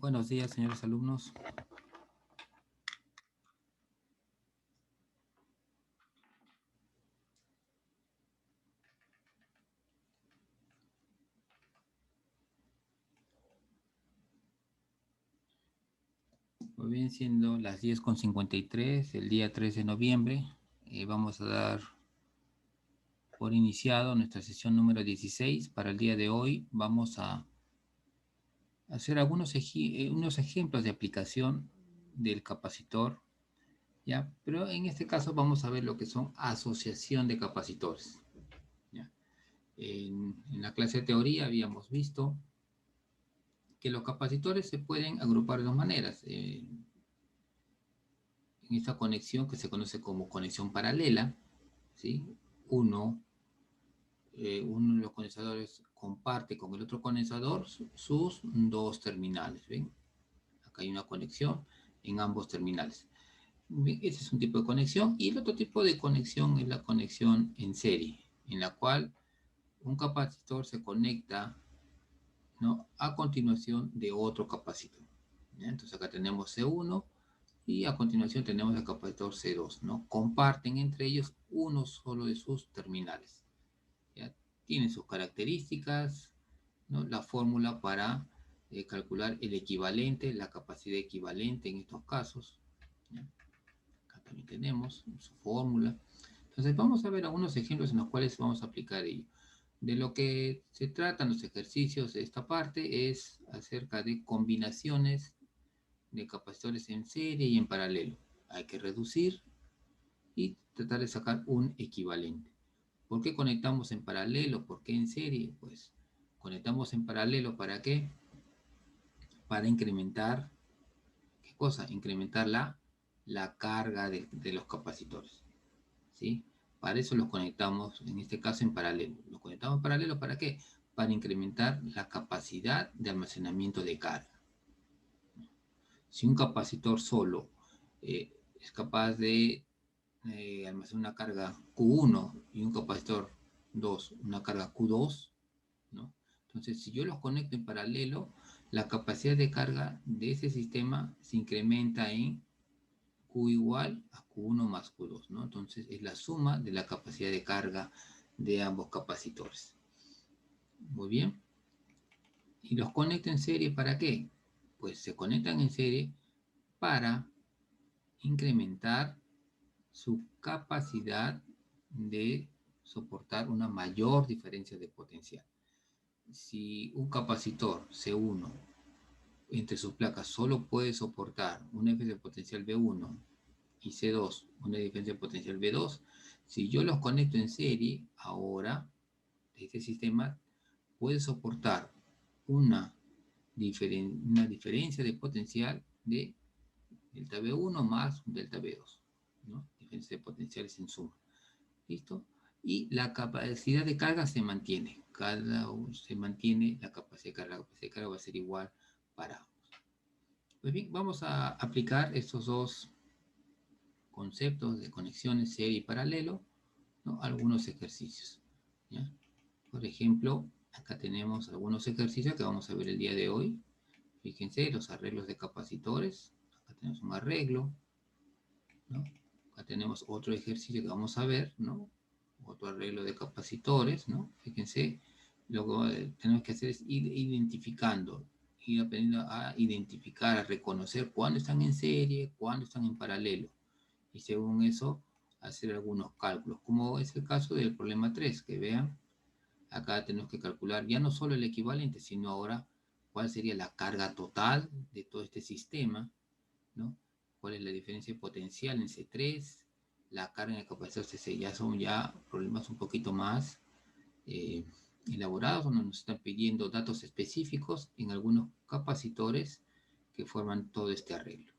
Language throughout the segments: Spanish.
Buenos días, señores alumnos. Muy bien, siendo las 10:53, el día 3 de noviembre, vamos a dar por iniciado nuestra sesión número 16. Para el día de hoy vamos a hacer unos ejemplos de aplicación del capacitor, ¿ya? Pero en este caso vamos a ver lo que son asociación de capacitores, ¿ya? En la clase de teoría habíamos visto que los capacitores se pueden agrupar de dos maneras. En esta conexión que se conoce como conexión paralela, ¿sí? Uno de los condensadores comparte con el otro condensador sus dos terminales, ¿ven? Acá hay una conexión en ambos terminales. Bien, ese es un tipo de conexión, y el otro tipo de conexión es la conexión en serie, en la cual un capacitor se conecta, ¿no?, a continuación de otro capacitor, ¿ya? Entonces acá tenemos C1 y a continuación tenemos el capacitor C2, ¿no? Comparten entre ellos uno solo de sus terminales, ¿ya? Tienen sus características, ¿no? La fórmula para calcular el equivalente, la capacidad equivalente en estos casos, ¿ya? Acá también tenemos su fórmula. Entonces vamos a ver algunos ejemplos en los cuales vamos a aplicar ello. De lo que se tratan los ejercicios de esta parte es acerca de combinaciones de capacitores en serie y en paralelo. Hay que reducir y tratar de sacar un equivalente. ¿Por qué conectamos en paralelo? ¿Por qué en serie? Pues conectamos en paralelo, ¿para qué? Para incrementar, ¿qué cosa? Incrementar la carga de los capacitores, ¿sí? Para eso los conectamos, en este caso, en paralelo. Los conectamos en paralelo, ¿para qué? Para incrementar la capacidad de almacenamiento de carga. Si un capacitor solo es capaz de almacenar una carga Q1 y un capacitor 2, una carga Q2, ¿no? Entonces, si yo los conecto en paralelo, la capacidad de carga de ese sistema se incrementa en Q igual a Q1 más Q2, ¿no? Entonces, es la suma de la capacidad de carga de ambos capacitores. Muy bien. ¿Y los conecto en serie para qué? Pues se conectan en serie para incrementar su capacidad de soportar una mayor diferencia de potencial. Si un capacitor C1 entre sus placas solo puede soportar una diferencia de potencial V1 y C2 una diferencia de potencial V2, si yo los conecto en serie, ahora este sistema puede soportar una diferencia de potencial de delta V1 más delta V2, ¿no? Diferencia de potenciales en suma. ¿Listo? Y la capacidad de carga se mantiene. Se mantiene la capacidad de carga. La capacidad de carga va a ser igual para ambos. Pues bien, vamos a aplicar estos dos conceptos de conexiones serie y paralelo, ¿no?, algunos ejercicios, ¿ya? Por ejemplo, acá tenemos algunos ejercicios que vamos a ver el día de hoy. Fíjense, los arreglos de capacitores. Acá tenemos un arreglo, ¿no? Acá tenemos otro ejercicio que vamos a ver, ¿no? Otro arreglo de capacitores, ¿no? Fíjense, lo que tenemos que hacer es ir identificando, ir aprendiendo a identificar, a reconocer cuándo están en serie, cuándo están en paralelo. Y según eso, hacer algunos cálculos, como es el caso del problema 3, que vean, acá tenemos que calcular ya no solo el equivalente, sino ahora cuál sería la carga total de todo este sistema, ¿no? Cuál es la diferencia potencial en C3, la carga en el capacitor C6. Ya son problemas un poquito más elaborados, donde nos están pidiendo datos específicos en algunos capacitores que forman todo este arreglo,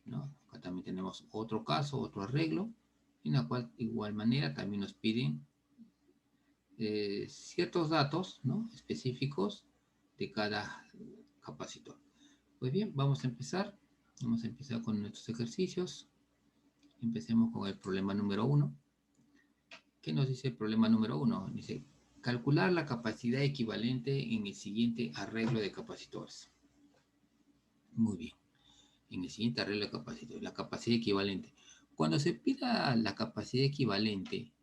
¿no? Acá también tenemos otro caso, otro arreglo, en la cual de igual manera también nos piden ciertos datos, ¿no?, específicos de cada capacitor. Pues bien, vamos a empezar. Vamos a empezar con nuestros ejercicios. Empecemos con el problema número 1. ¿Qué nos dice el problema número 1? Dice, calcular la capacidad equivalente en el siguiente arreglo de capacitores. Muy bien. En el siguiente arreglo de capacitor, la capacidad equivalente. Cuando se pida la capacidad equivalente,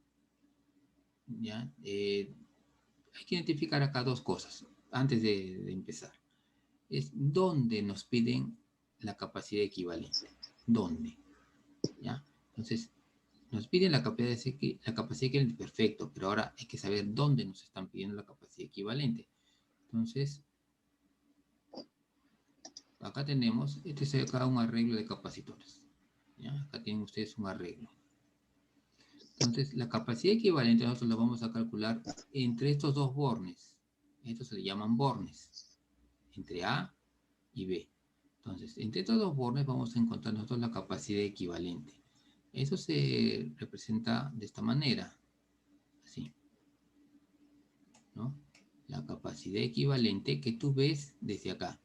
¿ya? Hay que identificar acá dos cosas antes de empezar. Es dónde nos piden la capacidad equivalente. ¿Dónde? ¿Ya? Entonces, nos piden la capacidad equivalente, perfecto, pero ahora hay que saber dónde nos están pidiendo la capacidad equivalente. Entonces, acá tenemos, este es acá un arreglo de capacitores. ¿Ya? Acá tienen ustedes un arreglo. Entonces, la capacidad equivalente nosotros la vamos a calcular entre estos dos bornes. Estos se le llaman bornes, entre A y B. Entonces, entre estos dos bornes vamos a encontrar nosotros la capacidad equivalente. Eso se representa de esta manera, así, ¿no? La capacidad equivalente que tú ves desde acá.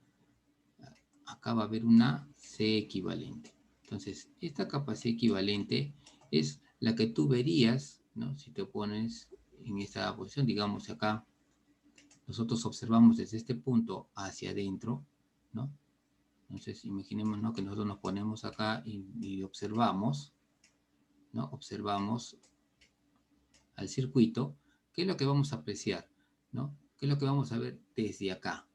Acá va a haber una C equivalente. Entonces, esta capacidad equivalente es la que tú verías, ¿no? Si te pones en esta posición, digamos acá, nosotros observamos desde este punto hacia adentro, ¿no? Entonces, imaginemos, ¿no?, que nosotros nos ponemos acá y observamos, ¿no? Observamos al circuito. ¿Qué es lo que vamos a apreciar? ¿No? ¿Qué es lo que vamos a ver desde acá?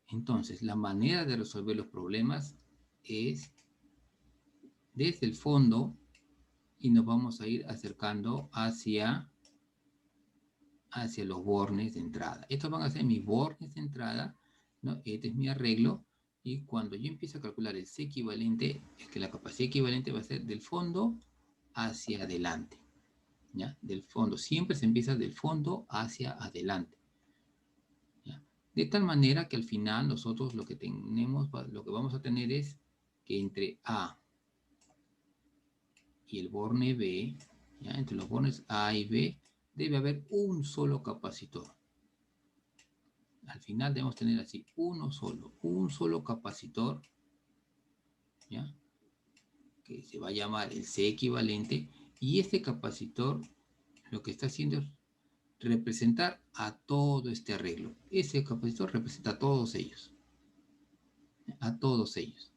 Entonces, la manera de resolver los problemas es desde el fondo y nos vamos a ir acercando hacia los bornes de entrada. Estos van a ser mis bornes de entrada, ¿no? Este es mi arreglo. Y cuando yo empiezo a calcular el C equivalente, es que la capacidad equivalente va a ser del fondo hacia adelante. ¿Ya? Del fondo. Siempre se empieza del fondo hacia adelante. ¿Ya? De tal manera que al final nosotros lo que tenemos, lo que vamos a tener es que entre A y el borne B, ¿ya?, entre los bornes A y B, debe haber un solo capacitor. Al final debemos tener así, un solo capacitor, ¿ya?, que se va a llamar el C equivalente, y este capacitor lo que está haciendo es representar a todo este arreglo. Ese capacitor representa a todos ellos. A todos ellos.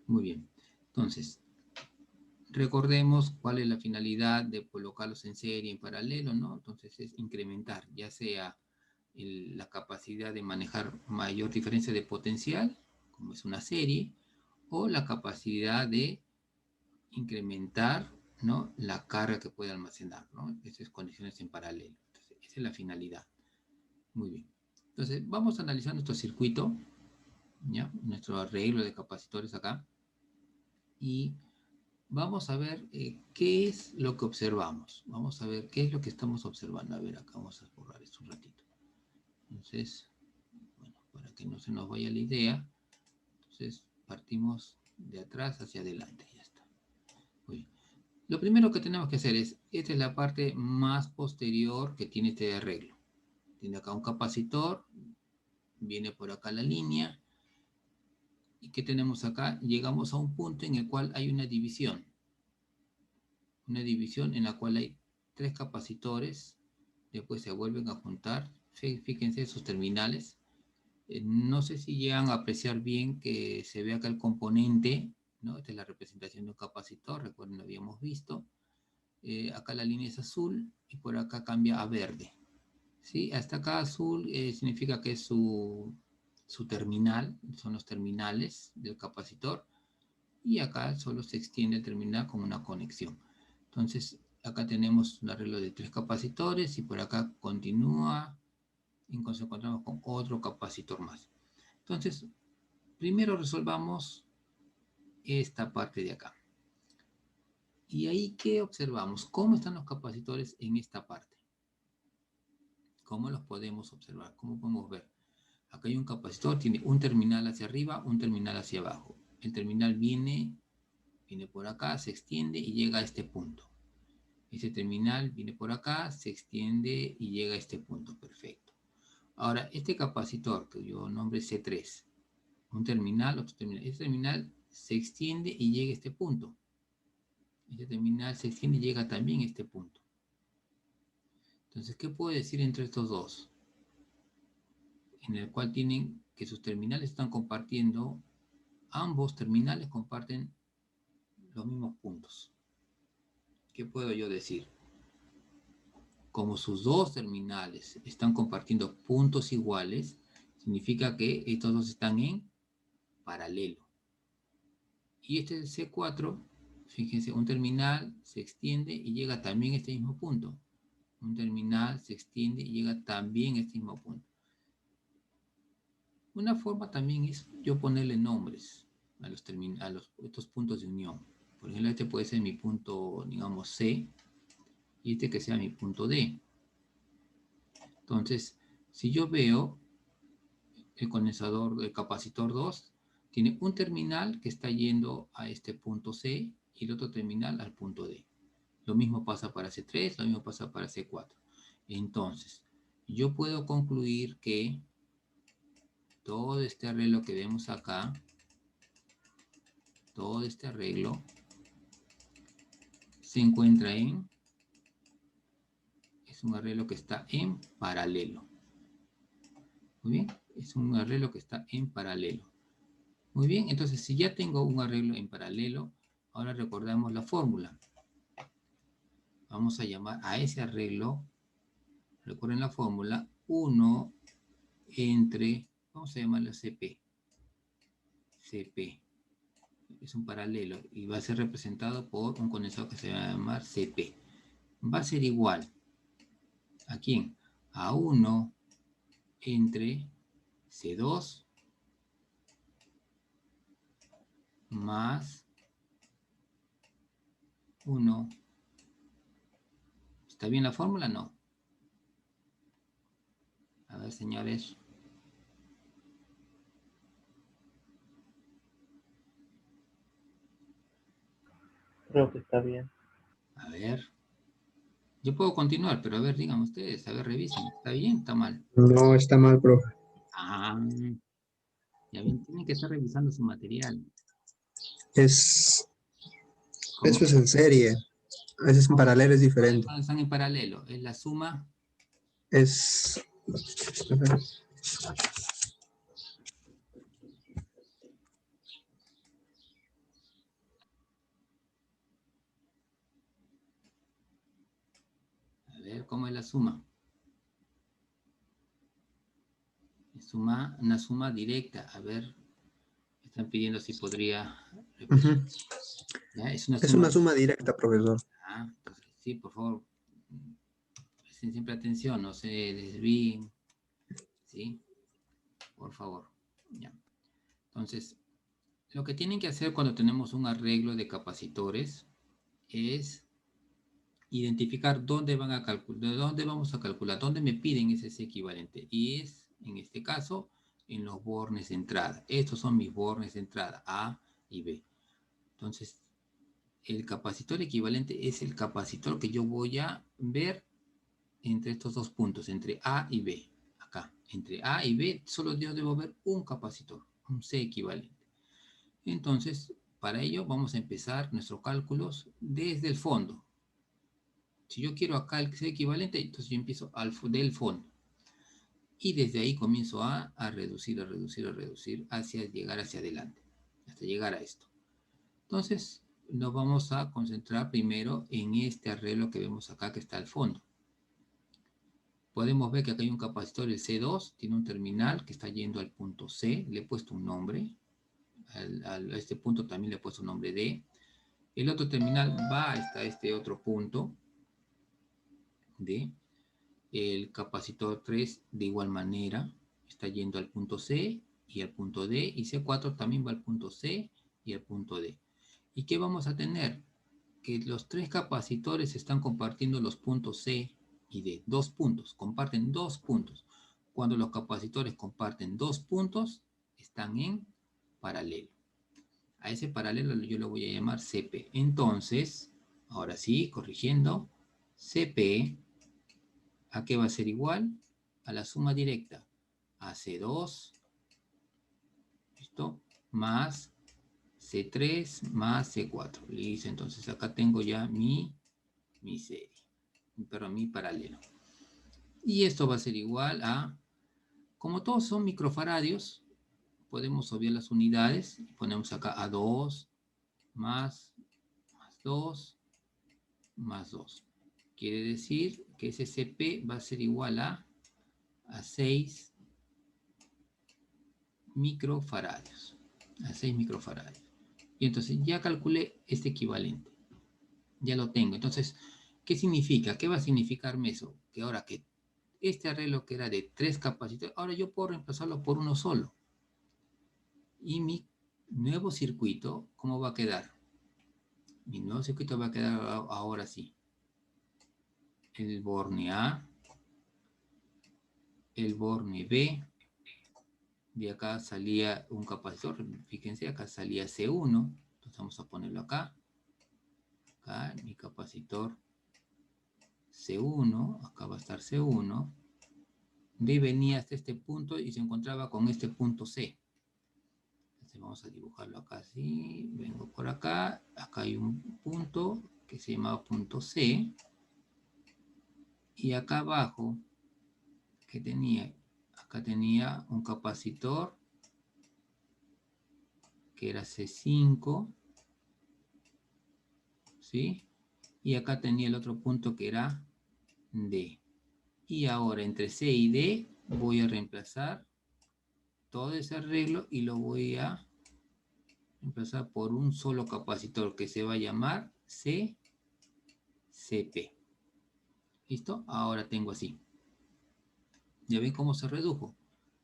Muy bien. Entonces, recordemos cuál es la finalidad de colocarlos en serie, en paralelo, ¿no? Entonces es incrementar, ya sea la capacidad de manejar mayor diferencia de potencial, como es una serie, o la capacidad de incrementar, ¿no?, la carga que puede almacenar, ¿no? Esas conexiones en paralelo. Entonces, esa es la finalidad. Muy bien. Entonces, vamos a analizar nuestro circuito, ¿ya?, nuestro arreglo de capacitores acá, y vamos a ver qué es lo que observamos. Vamos a ver qué es lo que estamos observando. A ver, acá vamos a borrar esto un ratito. Entonces, bueno, para que no se nos vaya la idea, entonces partimos de atrás hacia adelante. Ya está. Muy bien. Lo primero que tenemos que hacer es, esta es la parte más posterior que tiene este arreglo. Tiene acá un capacitor, viene por acá la línea. ¿Y qué tenemos acá? Llegamos a un punto en el cual hay una división. Una división en la cual hay tres capacitores, después se vuelven a juntar. Fíjense esos terminales. No sé si llegan a apreciar bien que se ve acá el componente, ¿no? Esta es la representación de un capacitor, recuerden, lo habíamos visto. Acá la línea es azul y por acá cambia a verde. ¿Sí? Hasta acá azul significa que es su terminal, son los terminales del capacitor, y acá solo se extiende el terminal con una conexión. Entonces, acá tenemos un arreglo de tres capacitores y por acá continúa y nos encontramos con otro capacitor más. Entonces, primero resolvamos esta parte de acá. Y ahí, ¿qué observamos? ¿Cómo están los capacitores en esta parte? ¿Cómo los podemos observar? ¿Cómo podemos ver? Acá hay un capacitor, tiene un terminal hacia arriba, un terminal hacia abajo. El terminal viene por acá, se extiende y llega a este punto. Este terminal viene por acá, se extiende y llega a este punto. Perfecto. Ahora, este capacitor, que yo nombre C3, un terminal, otro terminal. Este terminal se extiende y llega a este punto. Este terminal se extiende y llega también a este punto. Entonces, ¿qué puedo decir entre estos dos? En el cual tienen que sus terminales están compartiendo ambos terminales comparten los mismos puntos. ¿Qué puedo yo decir? Como sus dos terminales están compartiendo puntos iguales, significa que estos dos están en paralelo. Y este C4, fíjense, un terminal se extiende y llega también a este mismo punto. Un terminal se extiende y llega también a este mismo punto. Una forma también es yo ponerle nombres a estos puntos de unión. Por ejemplo, este puede ser mi punto, digamos, C, y este que sea mi punto D. Entonces, si yo veo el condensador, el capacitor 2, tiene un terminal que está yendo a este punto C y el otro terminal al punto D. Lo mismo pasa para C3, lo mismo pasa para C4. Entonces, yo puedo concluir que todo este arreglo que vemos acá, todo este arreglo se encuentra es un arreglo que está en paralelo. Muy bien, es un arreglo que está en paralelo. Muy bien, entonces si ya tengo un arreglo en paralelo, ahora recordamos la fórmula. Vamos a llamar a ese arreglo, recuerden la fórmula, 1 entre, vamos a llamarlo CP. CP es un paralelo y va a ser representado por un condensador que se va a llamar CP. Va a ser igual, ¿a quién? A 1 entre C2 más 1. ¿Está bien la fórmula? No. A ver, señores. Creo que está bien. A ver. Yo puedo continuar, pero a ver, digan ustedes, a ver, revisen. ¿Está bien? ¿Está mal? No, está mal, profe. Ah, ya ven, tienen que estar revisando su material. Eso ¿Cómo? es en serie. A veces en paralelo es diferente. Cuando están en paralelo, es la suma. Es... A ver, ¿cómo es la suma? Es una suma directa. A ver, están pidiendo si podría repetir. ¿Ya? Es una suma directa, profesor. Ah, entonces, sí, por favor, presten siempre atención, no se desvíen, ¿sí? Por favor. Ya. Entonces, lo que tienen que hacer cuando tenemos un arreglo de capacitores es identificar dónde van a calcular, dónde vamos a calcular, dónde me piden ese equivalente. Y es, en este caso, en los bornes de entrada. Estos son mis bornes de entrada, A y B. Entonces, el capacitor equivalente es el capacitor que yo voy a ver entre estos dos puntos, entre A y B. Acá, entre A y B, solo yo debo ver un capacitor, un C equivalente. Entonces, para ello vamos a empezar nuestros cálculos desde el fondo. Si yo quiero acá el C equivalente, entonces yo empiezo del fondo. Y desde ahí comienzo a reducir, a reducir, a reducir, hacia llegar hacia adelante, hasta llegar a esto. Entonces, nos vamos a concentrar primero en este arreglo que vemos acá que está al fondo. Podemos ver que acá hay un capacitor, el C2, tiene un terminal que está yendo al punto C, le he puesto un nombre, a este punto también le he puesto un nombre D. El otro terminal va hasta este otro punto D. El capacitor 3 de igual manera está yendo al punto C y al punto D, y C4 también va al punto C y al punto D. ¿Y qué vamos a tener? Que los tres capacitores están compartiendo los puntos C y D, dos puntos, comparten dos puntos. Cuando los capacitores comparten dos puntos, están en paralelo. A ese paralelo yo lo voy a llamar CP. Entonces, ahora sí, corrigiendo, CP, ¿a qué va a ser igual? A la suma directa, a C2, ¿listo? Más C3 más C4. Listo, entonces acá tengo ya mi serie, pero mi paralelo. Y esto va a ser igual a, como todos son microfaradios, podemos obviar las unidades y ponemos acá A2 más 2 más 2. Quiere decir que ese CP va a ser igual a 6 microfaradios. A 6 microfaradios. Y entonces ya calculé este equivalente. Ya lo tengo. Entonces, ¿qué significa? ¿Qué va a significarme eso? Que ahora que este arreglo que era de 3 capacitores, ahora yo puedo reemplazarlo por uno solo. Y mi nuevo circuito, ¿cómo va a quedar? Mi nuevo circuito va a quedar ahora sí. El borne A, el borne B, de acá salía un capacitor, fíjense, acá salía C1, entonces vamos a ponerlo acá, mi capacitor C1, acá va a estar C1, D venía hasta este punto y se encontraba con este punto C. Entonces vamos a dibujarlo acá así, vengo por acá, acá hay un punto que se llamaba punto C, y acá abajo, ¿qué tenía? Acá tenía un capacitor que era C5, ¿sí? Y acá tenía el otro punto que era D. Y ahora entre C y D voy a reemplazar todo ese arreglo y lo voy a reemplazar por un solo capacitor que se va a llamar CCP. ¿Listo? Ahora tengo así. ¿Ya ven cómo se redujo?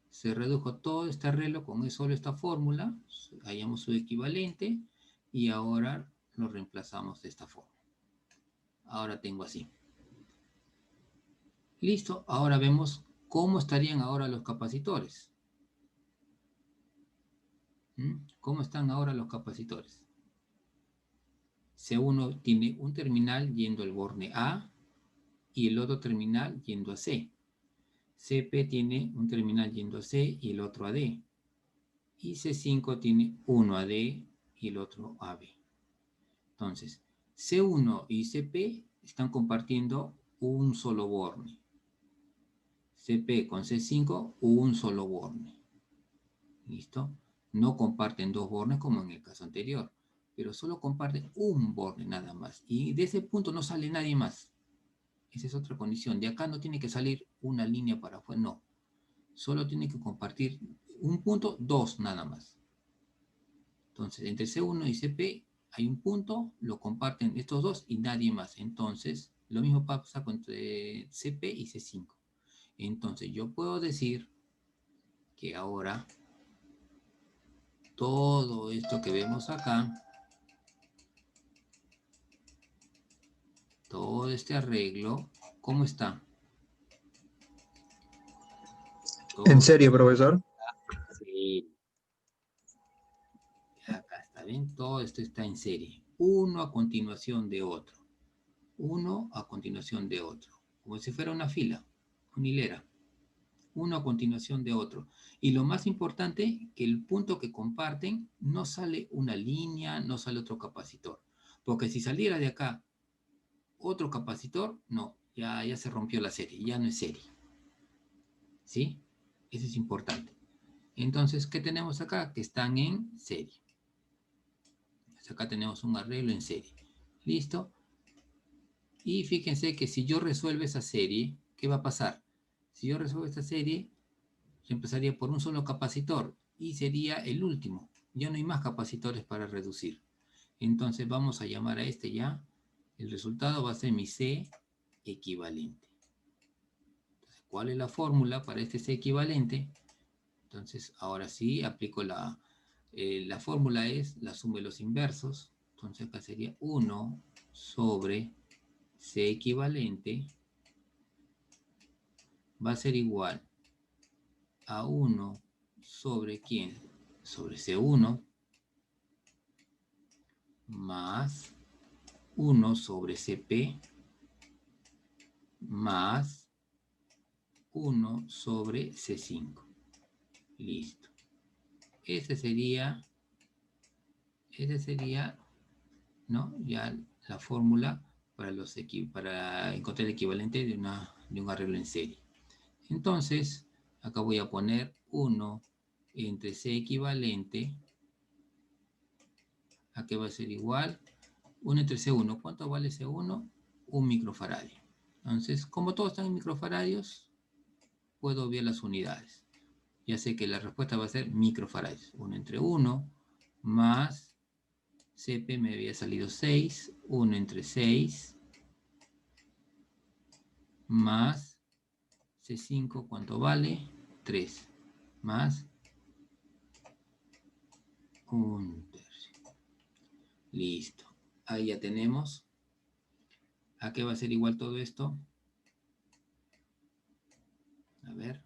Se redujo todo este arreglo con solo esta fórmula, hallamos su equivalente y ahora lo reemplazamos de esta forma. Ahora tengo así. Listo, ahora vemos cómo estarían ahora los capacitores. ¿Cómo están ahora los capacitores? C1 tiene un terminal yendo al borne A y el otro terminal yendo a C. CP tiene un terminal yendo a C y el otro a D. Y C5 tiene uno a D y el otro a B. Entonces, C1 y CP están compartiendo un solo borne. CP con C5, un solo borne. ¿Listo? No comparten dos bornes como en el caso anterior, pero solo comparten un borne nada más. Y de ese punto no sale nadie más. Esa es otra condición. De acá no tiene que salir una línea para afuera, no. Solo tiene que compartir un punto, dos nada más. Entonces, entre C1 y CP hay un punto, lo comparten estos dos y nadie más. Entonces, lo mismo pasa con CP y C5. Entonces, yo puedo decir que ahora todo esto que vemos acá, todo este arreglo, ¿cómo está? Todo ¿En serio, profesor? sí. Acá está, ¿ven? Todo esto está en serie. Uno a continuación de otro. Uno a continuación de otro. Como si fuera una fila, una hilera. Uno a continuación de otro. Y lo más importante, que el punto que comparten no sale una línea, no sale otro capacitor. Porque si saliera de acá otro capacitor, no, ya se rompió la serie, ya no es serie. ¿Sí? Eso es importante. Entonces, ¿qué tenemos acá? Que están en serie. Entonces, acá tenemos un arreglo en serie. ¿Listo? Y fíjense que si yo resuelvo esa serie, ¿qué va a pasar? Si yo resuelvo esta serie, reemplazaría por un solo capacitor y sería el último. Ya no hay más capacitores para reducir. Entonces vamos a llamar a este ya. El resultado va a ser mi C equivalente. Entonces, ¿cuál es la fórmula para este C equivalente? Entonces, ahora sí aplico la fórmula es la suma de los inversos. Entonces acá sería 1 sobre C equivalente va a ser igual a 1 sobre ¿quién? Sobre C1 más 1 sobre CP más 1 sobre C5. Listo. Ese sería, ¿no? Ya la fórmula para encontrar el equivalente de un arreglo en serie. Entonces, acá voy a poner 1 entre C equivalente, ¿a qué va a ser igual? 1 entre C1. ¿Cuánto vale C1? 1 microfaradio. Entonces, como todos están en microfaradios, puedo obviar las unidades. Ya sé que la respuesta va a ser microfaradios. 1 entre 1 más CP me había salido 6. 1 entre 6 más C5, ¿cuánto vale? 3. Más 1/3. Listo. Ahí ya tenemos. ¿A qué va a ser igual todo esto? A ver.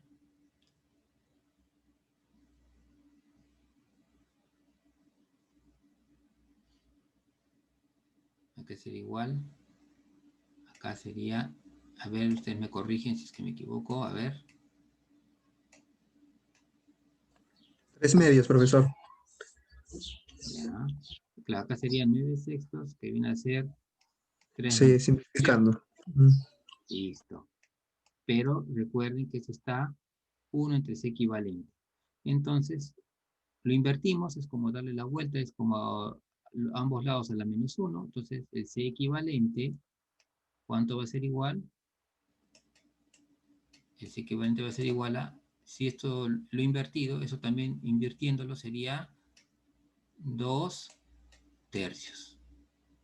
¿A qué sería igual? Acá sería... A ver, ustedes me corrigen si es que me equivoco. A ver. 3 medios, profesor. Ya. Claro, acá sería 9/6, que viene a ser 3 Sí, medios. simplificando. Ujú. Listo. Pero recuerden que esto está 1 entre C equivalente. Entonces, lo invertimos, es como darle la vuelta, es como a ambos lados a la -1. Entonces, el C equivalente, ¿cuánto va a ser igual? El C equivalente va a ser igual a, si esto lo invertido, eso también invirtiéndolo sería 2/3.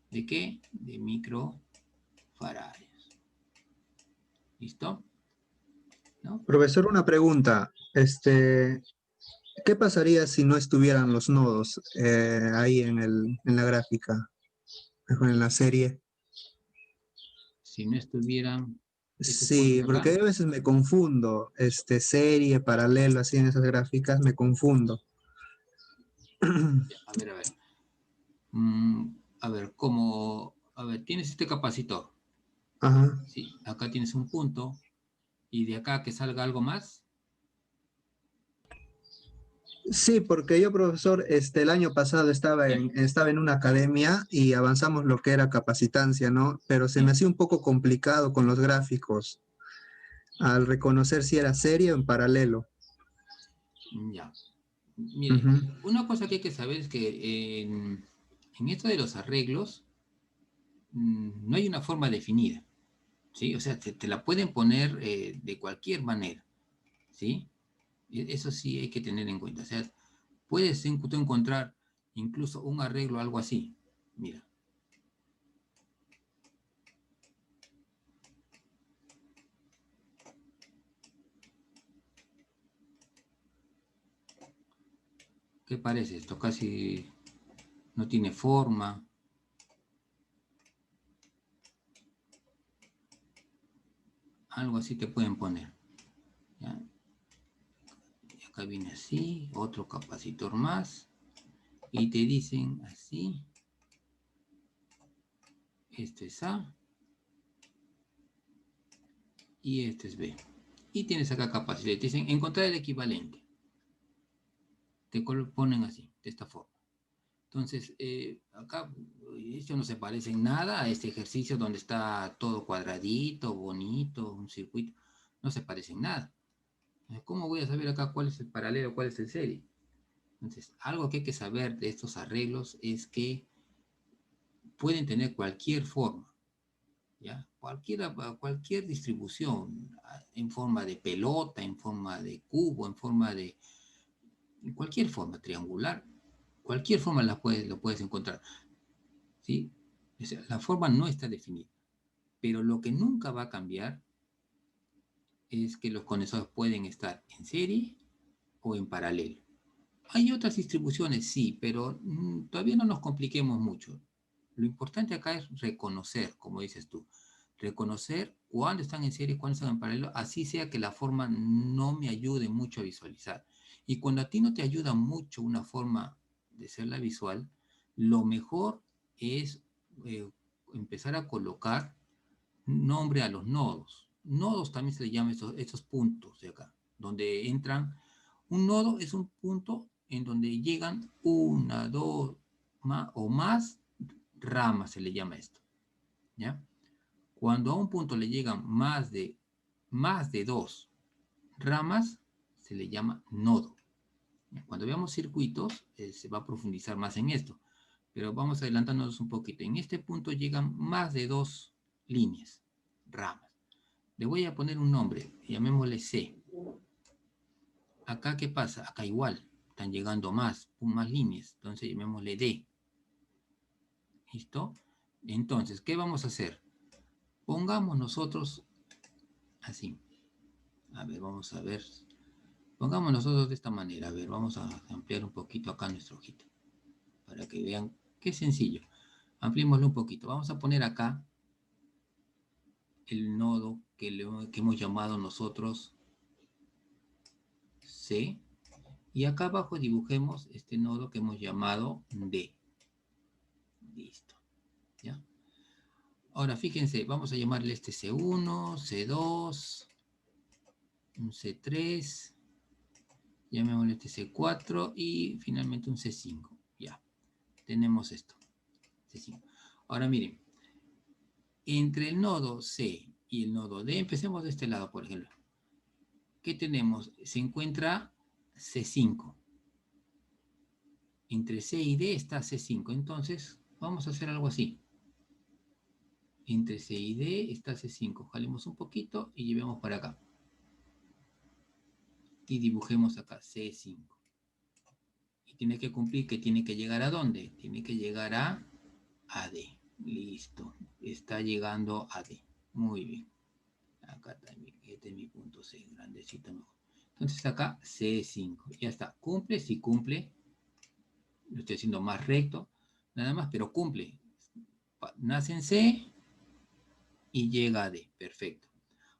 ¿De qué? De microfaradios. ¿Listo? ¿No? Profesor, una pregunta. ¿Qué pasaría si no estuvieran los nodos ahí en la gráfica, en la serie? Si no estuvieran estos puntos Sí, de porque acá. a veces me confundo, serie, paralelo, así en esas gráficas, me confundo. Ya, a ver, a ver. A ver, a ver, tienes este capacitor. Ajá. Sí, acá tienes un punto. Y de acá que salga algo más. Sí, porque yo, profesor, el año pasado Ya, estaba en una academia y avanzamos lo que era capacitancia, ¿no? Pero se me ya, hacía un poco complicado con los gráficos al reconocer si era serie o en paralelo. ya. Mire, Ujú. una cosa que hay que saber es que en esto de los arreglos no hay una forma definida, ¿sí? O sea, te la pueden poner de cualquier manera, ¿sí? Eso sí hay que tener en cuenta. O sea, puedes tú encontrar incluso un arreglo, algo así. Mira, ¿qué parece esto? Casi no tiene forma. Algo así te pueden poner, ¿ya? Y acá viene así, otro capacitor más. Y te dicen así, esto es A y este es B. Y tienes acá capacidad. Te dicen encontrar el equivalente. Te ponen así, de esta forma. Entonces, acá esto no se parece en nada a este ejercicio donde está todo cuadradito, bonito, un circuito. No se parece en nada. ¿Cómo voy a saber acá cuál es el paralelo, cuál es el serie? Entonces, algo que hay que saber de estos arreglos es que pueden tener cualquier forma. ¿Ya? Cualquier distribución, en forma de pelota, en forma de cubo, en cualquier forma, triangular, cualquier forma lo puedes encontrar, ¿sí? O sea, la forma no está definida, pero lo que nunca va a cambiar es que los condensadores pueden estar en serie o en paralelo. Hay otras distribuciones, sí, pero todavía no nos compliquemos mucho. Lo importante acá es reconocer, como dices tú, reconocer cuándo están en serie, cuándo están en paralelo, así sea que la forma no me ayude mucho a visualizar. Y cuando a ti no te ayuda mucho una forma de ser la visual, lo mejor es empezar a colocar nombre a los nodos. Nodos también se le llaman estos puntos de acá, donde entran. Un nodo es un punto en donde llegan una, dos o más ramas, se le llama esto, ¿ya? Cuando a un punto le llegan más de dos ramas, se le llama nodo. Cuando veamos circuitos, se va a profundizar más en esto. Pero vamos adelantándonos un poquito. En este punto llegan más de 2 líneas, ramas. Le voy a poner un nombre, llamémosle C. Acá, ¿qué pasa? Acá igual, están llegando más líneas, entonces llamémosle D. ¿Listo? Entonces, ¿qué vamos a hacer? Pongamos nosotros así. A ver, vamos a ver. Pongamos nosotros de esta manera. A ver, vamos a ampliar un poquito acá nuestra hojita. Para que vean qué sencillo. Ampliémoslo un poquito. Vamos a poner acá el nodo que hemos llamado nosotros C. Y acá abajo dibujemos este nodo que hemos llamado D. Listo. ¿Ya? Ahora fíjense, vamos a llamarle este C1, C2, un C3, llamémosle este C4 y finalmente un C5. Ya, tenemos esto. C5. Ahora miren, entre el nodo C y el nodo D, empecemos de este lado, por ejemplo. ¿Qué tenemos? Se encuentra C5. Entre C y D está C5. Entonces, vamos a hacer algo así. Entre C y D está C5. Jalemos un poquito y llevemos para acá. Y dibujemos acá C5. Y tiene que cumplir que tiene que llegar ¿a dónde? Tiene que llegar a D. Listo. Está llegando a D. Muy bien. Acá también. Este es mi punto C. Grandecito mejor. Entonces acá C5. Ya está. Cumple, sí cumple. Lo estoy haciendo más recto. Nada más, pero cumple. Nace en C y llega a D. Perfecto.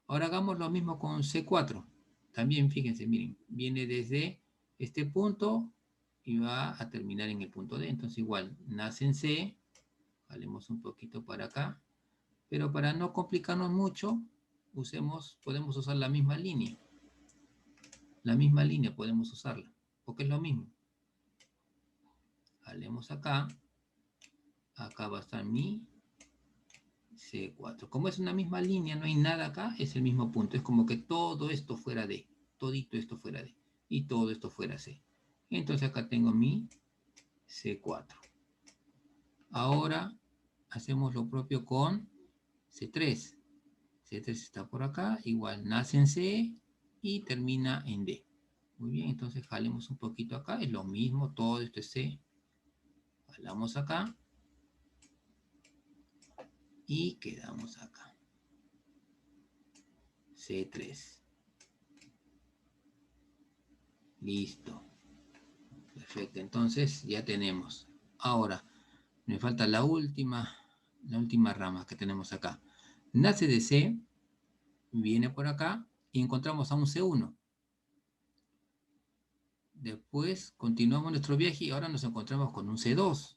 Ahora hagamos lo mismo con C4. También fíjense, miren, viene desde este punto y va a terminar en el punto D. Entonces igual, nace en C, jalemos un poquito para acá, pero para no complicarnos mucho, podemos usar la misma línea. La misma línea podemos usarla, porque es lo mismo. Jalemos acá, acá va a estar mi C4. Como es una misma línea, no hay nada acá, es el mismo punto. Es como que todo esto fuera D, todito esto fuera D, y todo esto fuera C. Entonces acá tengo mi C4. Ahora hacemos lo propio con C3. C3 está por acá, igual nace en C y termina en D. Muy bien, entonces jalemos un poquito acá, es lo mismo, todo esto es C. Jalamos acá y quedamos acá. C3. Listo. Perfecto, entonces ya tenemos. Ahora, me falta la última rama que tenemos acá. Nace de C, viene por acá y encontramos a un C1. Después continuamos nuestro viaje y ahora nos encontramos con un C2.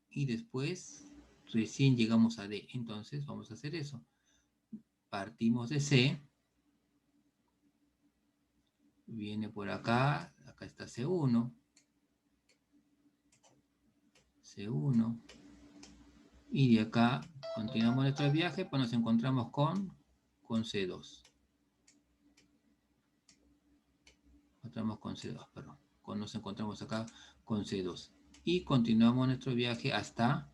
Y después recién llegamos a D. Entonces vamos a hacer eso. Partimos de C. Viene por acá. Acá está C1. C1. Y de acá continuamos nuestro viaje, pues nos encontramos con C2. Nos encontramos acá con C2. Y continuamos nuestro viaje hasta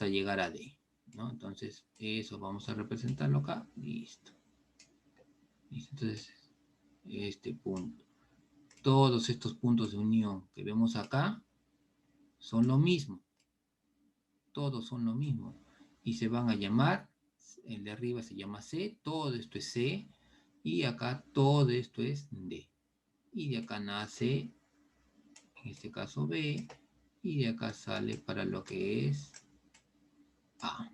llegar a D. ¿No? Entonces, eso vamos a representarlo acá. Listo. Entonces, este punto. Todos estos puntos de unión que vemos acá son lo mismo. Todos son lo mismo. Y se van a llamar, el de arriba se llama C, todo esto es C, y acá todo esto es D. Y de acá nace, en este caso B, y de acá sale para lo que es A.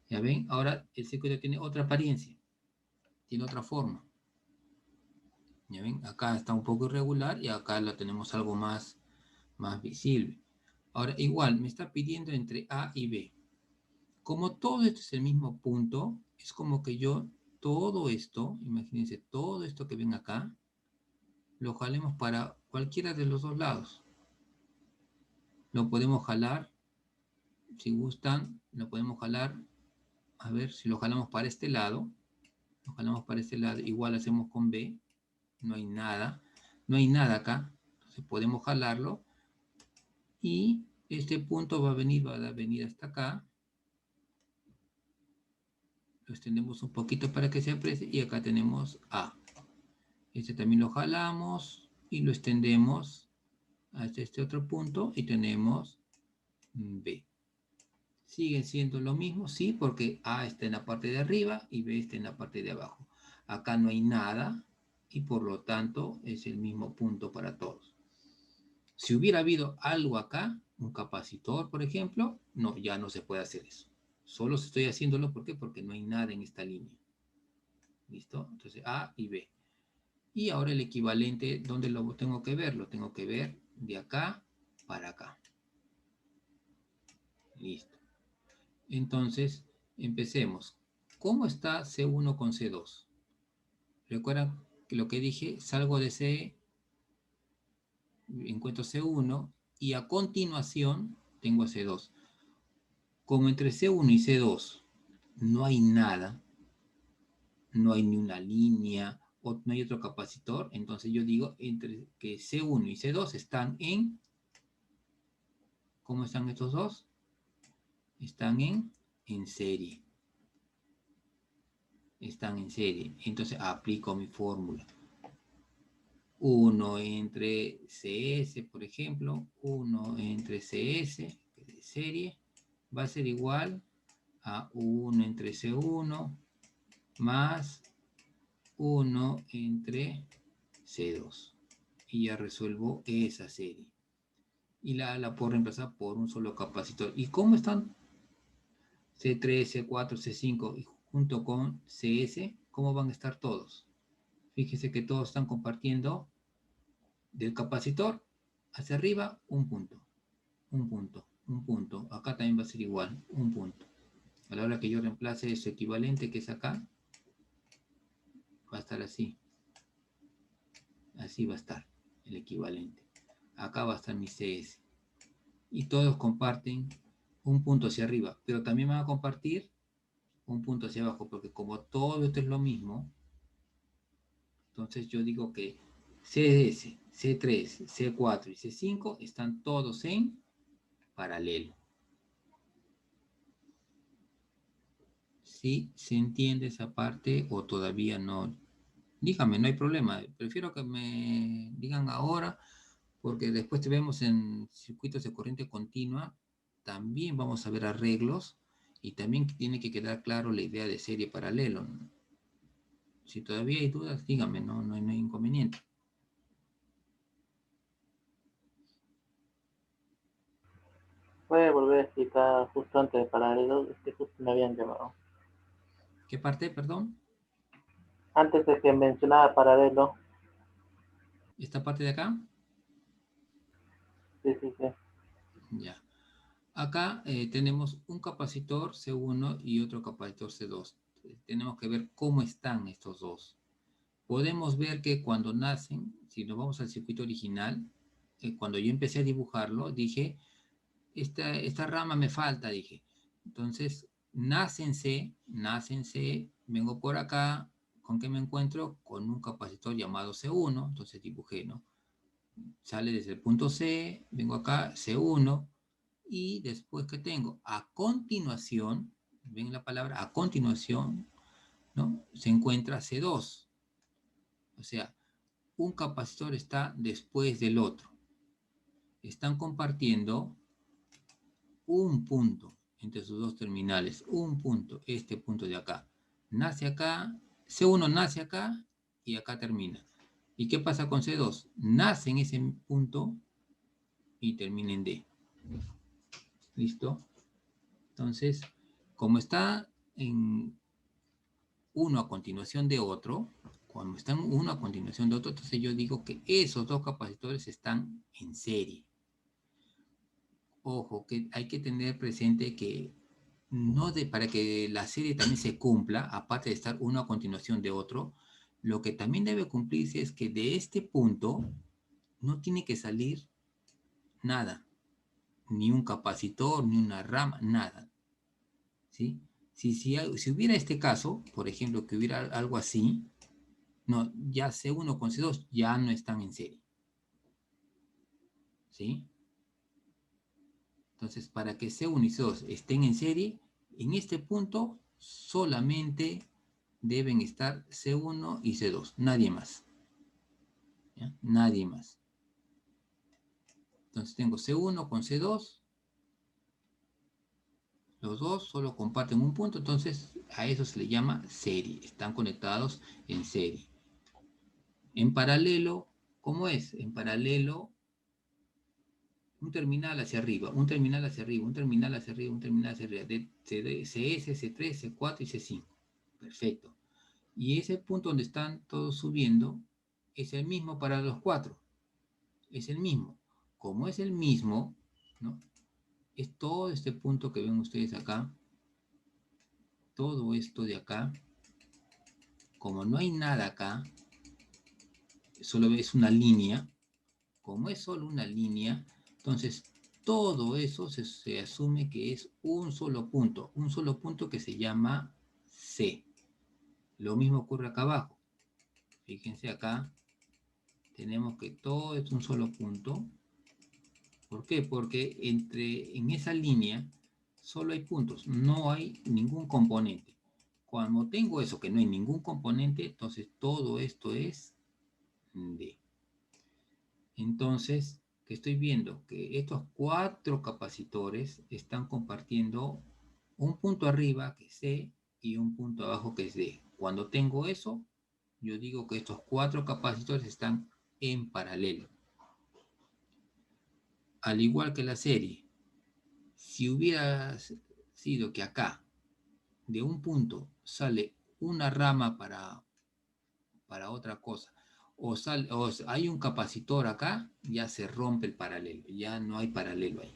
¿Ya ven? Ahora el circuito tiene otra apariencia, tiene otra forma. ¿Ya ven? Acá está un poco irregular y acá lo tenemos algo más visible. Ahora igual me está pidiendo entre A y B. Como todo esto es el mismo punto, es como que yo todo esto, imagínense, todo esto que ven acá, lo jalemos para cualquiera de los dos lados. Lo podemos jalar, si gustan, lo podemos jalar, a ver si lo jalamos para este lado, lo jalamos para este lado, igual hacemos con B, no hay nada. no hay nada acá. Entonces podemos jalarlo. Y este punto va a venir hasta acá. Lo extendemos un poquito para que se aprecie. Y acá tenemos A. Este también lo jalamos y lo extendemos hasta este otro punto. Y tenemos B. Siguen siendo lo mismo, sí, porque A está en la parte de arriba y B está en la parte de abajo. Acá no hay nada y por lo tanto es el mismo punto para todos. Si hubiera habido algo acá, un capacitor, por ejemplo, no, ya no se puede hacer eso. Solo estoy haciéndolo, ¿por qué? Porque no hay nada en esta línea. ¿Listo? Entonces A y B. Y ahora el equivalente, ¿dónde lo tengo que ver? Lo tengo que ver de acá para acá. Listo. Entonces, empecemos. ¿Cómo está C1 con C2? Recuerda que lo que dije, salgo de C, encuentro C1 y a continuación tengo a C2. Como entre C1 y C2 no hay nada, no hay ni una línea, o no hay otro capacitor, entonces yo digo entre que C1 y C2 están en... ¿Cómo están estos dos? Están en serie. Están en serie. Entonces aplico mi fórmula. 1 entre CS, por ejemplo, 1 entre CS, que es de serie, va a ser igual a 1 entre C1 más 1 entre C2. Y ya resuelvo esa serie. Y la puedo reemplazar por un solo capacitor. ¿Y cómo están? C3, C4, C5 y junto con CS, ¿cómo van a estar todos? Fíjese que todos están compartiendo del capacitor hacia arriba un punto, un punto, un punto. Acá también va a ser igual, un punto. A la hora que yo reemplace su equivalente, que es acá, va a estar así. Así va a estar el equivalente. Acá va a estar mi CS. Y todos comparten un punto hacia arriba, pero también van a compartir un punto hacia abajo, porque como todo esto es lo mismo, entonces yo digo que CS, C3, C4 y C5 están todos en paralelo. ¿Sí se entiende esa parte o todavía no? Dígame, no hay problema. Prefiero que me digan ahora, porque después te vemos en circuitos de corriente continua. También vamos a ver arreglos y también tiene que quedar claro la idea de serie paralelo. Si todavía hay dudas, dígame, no hay inconveniente. Puede volver a explicar justo antes de paralelo, es que justo me habían llamado. ¿Qué parte, perdón? Antes de que mencionara paralelo. ¿Esta parte de acá? Sí, sí, sí. Ya. Acá tenemos un capacitor C1 y otro capacitor C2. Tenemos que ver cómo están estos dos. Podemos ver que cuando nacen, si nos vamos al circuito original, cuando yo empecé a dibujarlo, dije, esta rama me falta, dije. Entonces, nace en C, vengo por acá, ¿con qué me encuentro? Con un capacitor llamado C1, entonces dibujé, ¿no? Sale desde el punto C, vengo acá, C1, y después que tengo, a continuación, ven la palabra a continuación, ¿no? Se encuentra C2. O sea, un capacitor está después del otro. Están compartiendo un punto entre sus dos terminales, un punto, este punto de acá. Nace acá, C1 nace acá y acá termina. ¿Y qué pasa con C2? Nace en ese punto y termina en D. ¿Listo? Entonces, como está en uno a continuación de otro, cuando están uno a continuación de otro, entonces yo digo que esos dos capacitores están en serie. Ojo, que hay que tener presente que para que la serie también se cumpla, aparte de estar uno a continuación de otro, lo que también debe cumplirse es que de este punto no tiene que salir nada, ni un capacitor, ni una rama, nada. ¿Sí? Si hubiera este caso, por ejemplo, que hubiera algo así, no, ya C1 con C2 ya no están en serie. ¿sí? Entonces, para que C1 y C2 estén en serie, en este punto solamente deben estar C1 y C2, nadie más. ¿Ya? Nadie más. Entonces tengo C1 con C2, los dos solo comparten un punto, entonces a eso se le llama serie, están conectados en serie. En paralelo, ¿cómo es? En paralelo, un terminal hacia arriba, un terminal hacia arriba, un terminal hacia arriba, un terminal hacia arriba, de CS, C3, C4 y C5. Perfecto. Y ese punto donde están todos subiendo es el mismo para los cuatro. Es el mismo. Como es el mismo, ¿no? Es todo este punto que ven ustedes acá, todo esto de acá, como no hay nada acá, solo es una línea, como es solo una línea, entonces todo eso se asume que es un solo punto que se llama C. Lo mismo ocurre acá abajo. Fíjense acá, tenemos que todo es un solo punto. ¿Por qué? Porque en esa línea solo hay puntos, no hay ningún componente. Cuando tengo eso, que no hay ningún componente, entonces todo esto es D. Entonces, que estoy viendo que estos cuatro capacitores están compartiendo un punto arriba, que es C, y un punto abajo, que es D. Cuando tengo eso, yo digo que estos cuatro capacitores están en paralelo. Al igual que la serie, si hubiera sido que acá, de un punto, sale una rama para otra cosa, o hay un capacitor acá, ya se rompe el paralelo, ya no hay paralelo ahí.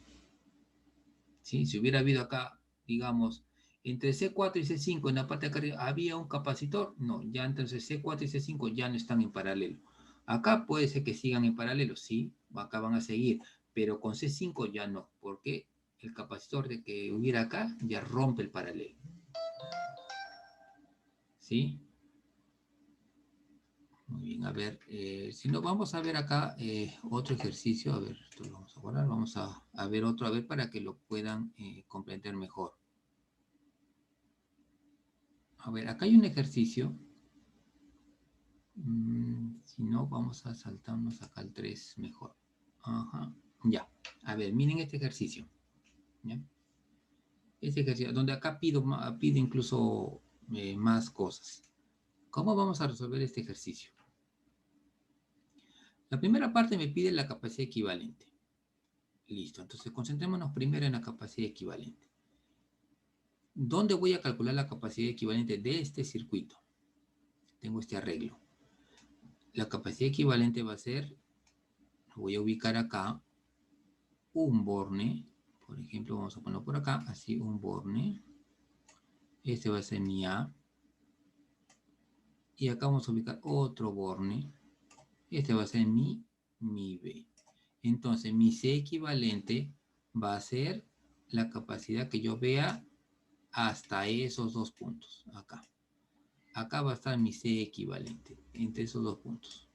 ¿Sí? Si hubiera habido acá, digamos, entre C4 y C5 en la parte de acá arriba, ¿había un capacitor? No, ya entonces C4 y C5 ya no están en paralelo. Acá puede ser que sigan en paralelo, sí, acá van a seguir, pero con C5 ya no, porque el capacitor de que hubiera acá ya rompe el paralelo. ¿Sí? Muy bien, a ver, si no, vamos a ver acá otro ejercicio, a ver, esto lo vamos a guardar, vamos a ver otro, a ver, para que lo puedan comprender mejor. A ver, acá hay un ejercicio, si no, vamos a saltarnos acá al 3 mejor. Ajá, ya, a ver, miren este ejercicio, ¿ya? Este ejercicio, donde acá pido incluso más cosas. ¿Cómo vamos a resolver este ejercicio? La primera parte me pide la capacidad equivalente. Listo, entonces concentrémonos primero en la capacidad equivalente. ¿Dónde voy a calcular la capacidad equivalente de este circuito? Tengo este arreglo. La capacidad equivalente va a ser, voy a ubicar acá, un borne. Por ejemplo, vamos a ponerlo por acá, así, un borne. Este va a ser mi A. Y acá vamos a ubicar otro borne. Este va a ser mi B. Entonces, mi C equivalente va a ser la capacidad que yo vea hasta esos dos puntos, acá. Acá va a estar mi C equivalente, entre esos dos puntos.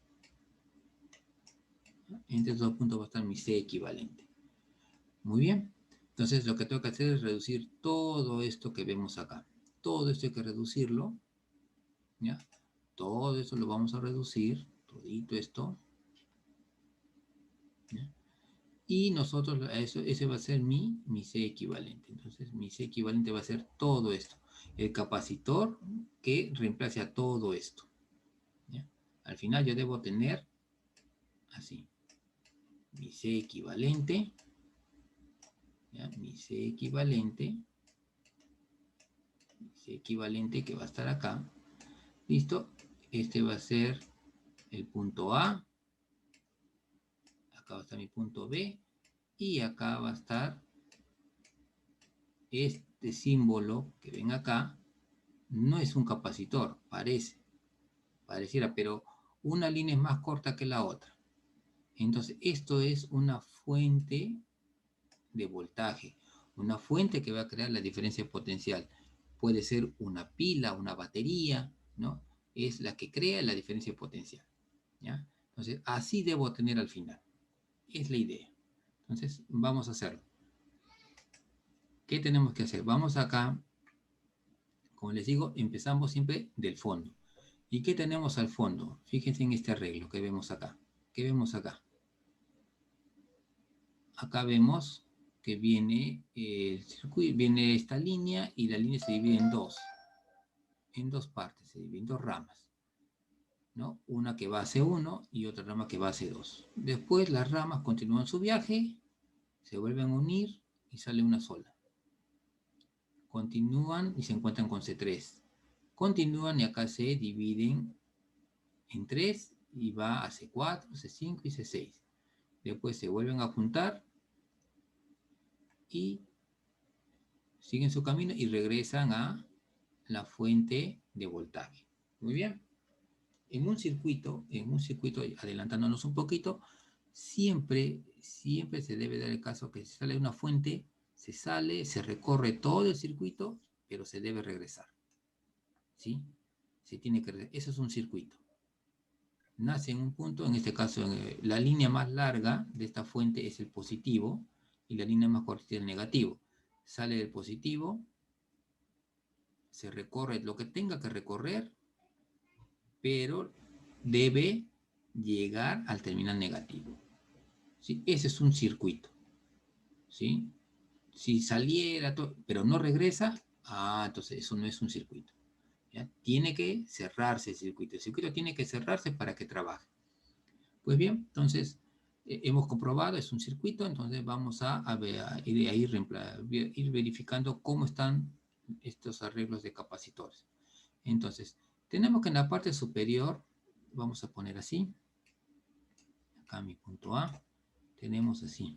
Entre esos dos puntos va a estar mi C equivalente. Muy bien. Entonces, lo que tengo que hacer es reducir todo esto que vemos acá. Todo esto hay que reducirlo, ¿ya? Todo eso lo vamos a reducir, todito esto, ¿ya? Y nosotros, ese va a ser mi C equivalente. Entonces, mi C equivalente va a ser todo esto. El capacitor que reemplace a todo esto, ¿ya? Al final yo debo tener así. Mi C equivalente, ¿ya? Mi C equivalente que va a estar acá. Listo. Este va a ser el punto A. Acá va a estar mi punto B. Y acá va a estar este símbolo que ven acá. No es un capacitor, pareciera, pero una línea es más corta que la otra. Entonces, esto es una fuente de voltaje, una fuente que va a crear la diferencia potencial. Puede ser una pila, una batería, ¿no? Es la que crea la diferencia potencial, ¿ya? Entonces, así debo tener al final. Es la idea. Entonces, vamos a hacerlo. ¿Qué tenemos que hacer? Vamos acá, como les digo, empezamos siempre del fondo. ¿Y qué tenemos al fondo? Fíjense en este arreglo que vemos acá. ¿Qué vemos acá? Acá vemos que viene el circuito, viene esta línea y la línea se divide en dos partes, se divide en dos ramas, ¿no? Una que va hacia 1 y otra rama que va hacia 2. Después las ramas continúan su viaje, se vuelven a unir y sale una sola. Continúan y se encuentran con C3. Continúan y acá se dividen en 3 y va a C4, C5 y C6. Después se vuelven a juntar y siguen su camino y regresan a la fuente de voltaje. Muy bien. En un circuito, adelantándonos un poquito, siempre se debe dar el caso que si sale una fuente, se sale, se recorre todo el circuito, pero se debe regresar. ¿Sí? Se tiene que regresar. Eso es un circuito. Nace en un punto, en este caso, la línea más larga de esta fuente es el positivo y la línea más corta es el negativo. Sale del positivo, se recorre lo que tenga que recorrer, pero debe llegar al terminal negativo. ¿Sí? Ese es un circuito. ¿Sí? Si saliera, pero no regresa, entonces eso no es un circuito. ¿Ya? Tiene que cerrarse el circuito. El circuito tiene que cerrarse para que trabaje. Pues bien, entonces hemos comprobado, es un circuito, entonces vamos a ir verificando cómo están estos arreglos de capacitores. Entonces, tenemos que en la parte superior, vamos a poner así, acá mi punto A, tenemos así.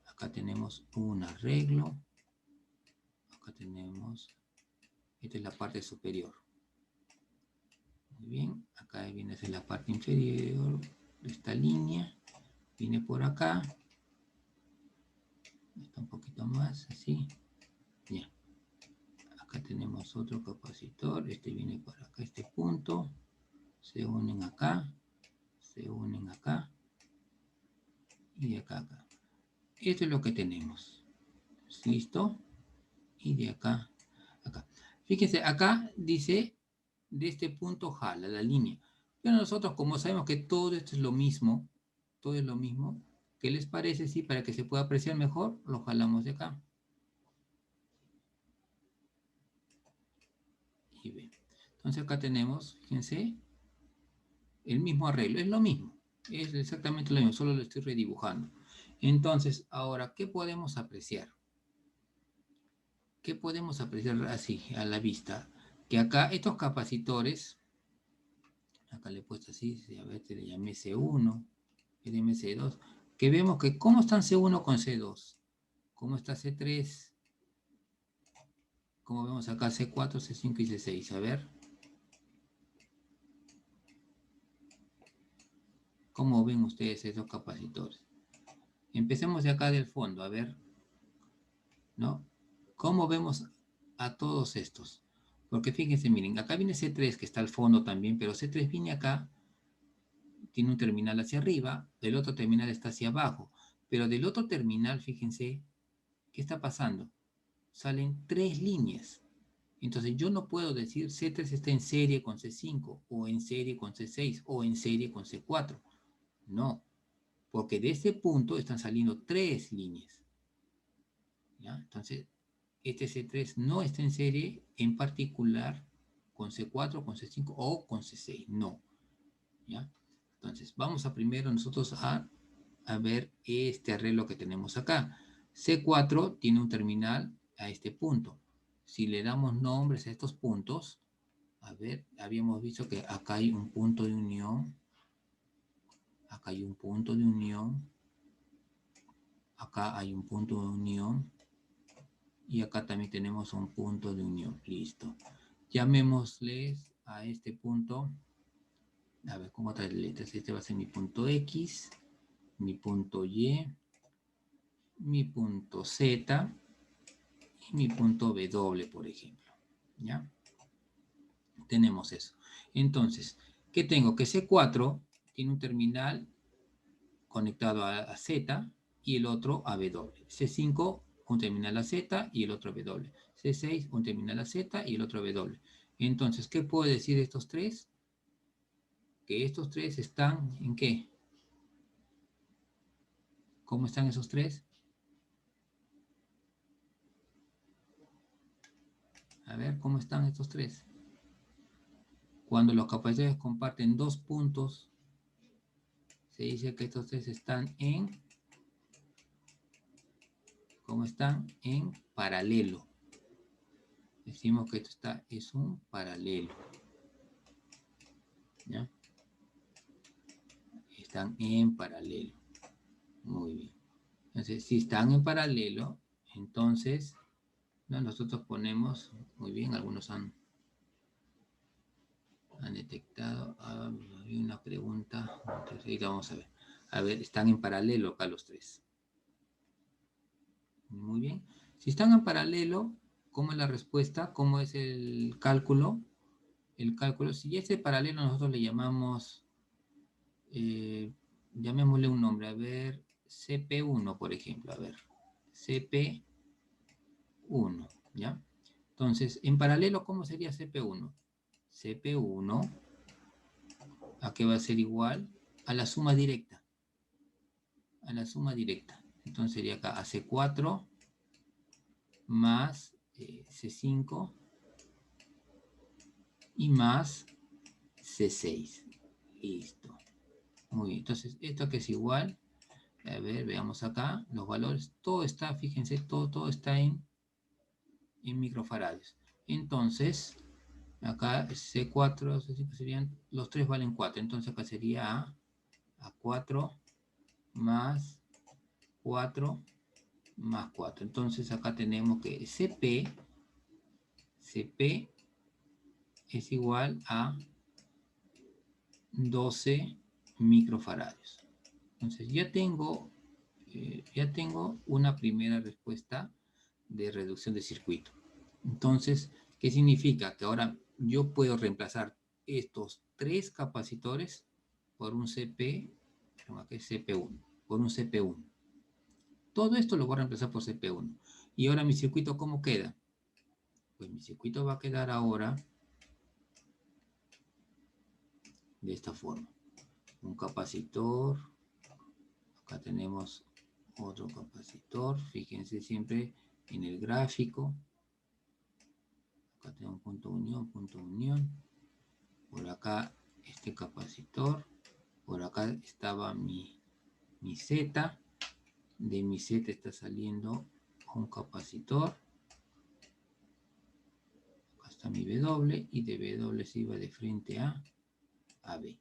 Acá tenemos un arreglo, acá tenemos, esta es la parte superior. Muy bien, acá viene a ser la parte inferior de esta línea, viene por acá, está un poquito más, así, ya. Acá tenemos otro capacitor, este viene por acá, este punto, se unen acá, y de acá a acá. Esto es lo que tenemos. ¿Listo? Y de acá a acá. Fíjense, acá dice, de este punto jala la línea. Pero nosotros, como sabemos que todo esto es lo mismo, ¿qué les parece si para que se pueda apreciar mejor, lo jalamos de acá? Y ven. Entonces acá tenemos, fíjense, el mismo arreglo, es lo mismo. Es exactamente lo mismo, solo lo estoy redibujando. Entonces, ahora, ¿qué podemos apreciar? ¿Qué podemos apreciar así, a la vista? Que acá estos capacitores, acá le he puesto así, a ver, te le llamé C1, le llamé C2, que vemos que cómo están C1 con C2, cómo está C3, como vemos acá C4, C5 y C6, a ver. ¿Cómo ven ustedes esos capacitores? Empecemos de acá del fondo, a ver, ¿no? ¿Cómo vemos a todos estos? Porque fíjense, miren, acá viene C3 que está al fondo también, pero C3 viene acá, tiene un terminal hacia arriba, el otro terminal está hacia abajo, pero del otro terminal, fíjense, ¿qué está pasando? Salen 3 líneas. Entonces yo no puedo decir C3 está en serie con C5, o en serie con C6, o en serie con C4. No, porque de este punto están saliendo 3 líneas. ¿Ya? Entonces, este C3 no está en serie en particular con C4, con C5 o con C6, no. ¿Ya? Entonces, vamos a primero nosotros a ver este arreglo que tenemos acá. C4 tiene un terminal a este punto. Si le damos nombres a estos puntos, a ver, habíamos visto que acá hay un punto de unión, acá hay un punto de unión, acá hay un punto de unión, y acá también tenemos un punto de unión. Listo. Llamémosles a este punto, a ver, con otras letras. Este va a ser mi punto X, mi punto Y, mi punto Z y mi punto W, por ejemplo. ¿Ya? Tenemos eso. Entonces, ¿qué tengo? Que C4 tiene un terminal conectado a Z y el otro a W. C5, un terminal a Z y el otro a W. C6, un terminal a Z y el otro a W. Entonces, ¿qué puedo decir de estos tres? Que estos tres están ¿en qué? ¿Cómo están esos tres? A ver, ¿cómo están estos tres? Cuando los capacitores comparten dos puntos, se dice que estos tres están en... ¿Cómo están? En paralelo. Decimos que esto es un paralelo. ¿Ya? Están en paralelo. Muy bien. Entonces, si están en paralelo, entonces, ¿no? Nosotros ponemos, muy bien, algunos han detectado, había una pregunta, entonces ahorita vamos a ver. A ver, están en paralelo acá los tres. Muy bien. Si están en paralelo, ¿cómo es la respuesta? ¿Cómo es el cálculo? El cálculo, si ese paralelo nosotros le llamamos, llamémosle un nombre, a ver, CP1, por ejemplo, a ver, CP1, ¿ya? Entonces, en paralelo, ¿cómo sería CP1? CP1, ¿a qué va a ser igual? A la suma directa. A la suma directa. Entonces sería acá AC4 más C5 y más C6. Listo. Muy bien. Entonces, esto que es igual, a ver, veamos acá, los valores, todo está, fíjense, todo está en microfaradios. Entonces, acá C4, C5 serían, los tres valen 4. Entonces acá sería a 4 más 4 más 4. Entonces acá tenemos que CP es igual a 12 microfaradios. Entonces ya tengo una primera respuesta de reducción de circuito. Entonces, ¿qué significa? Que ahora yo puedo reemplazar estos tres capacitores por un CP1, por un CP1. Todo esto lo voy a reemplazar por CP1. Y ahora mi circuito, ¿cómo queda? Pues mi circuito va a quedar ahora de esta forma. Un capacitor, acá tenemos otro capacitor, fíjense siempre en el gráfico. Acá tengo un punto de unión, por acá este capacitor, por acá estaba mi Z, de mi Z está saliendo un capacitor, acá está mi W, y de W se iba de frente a B.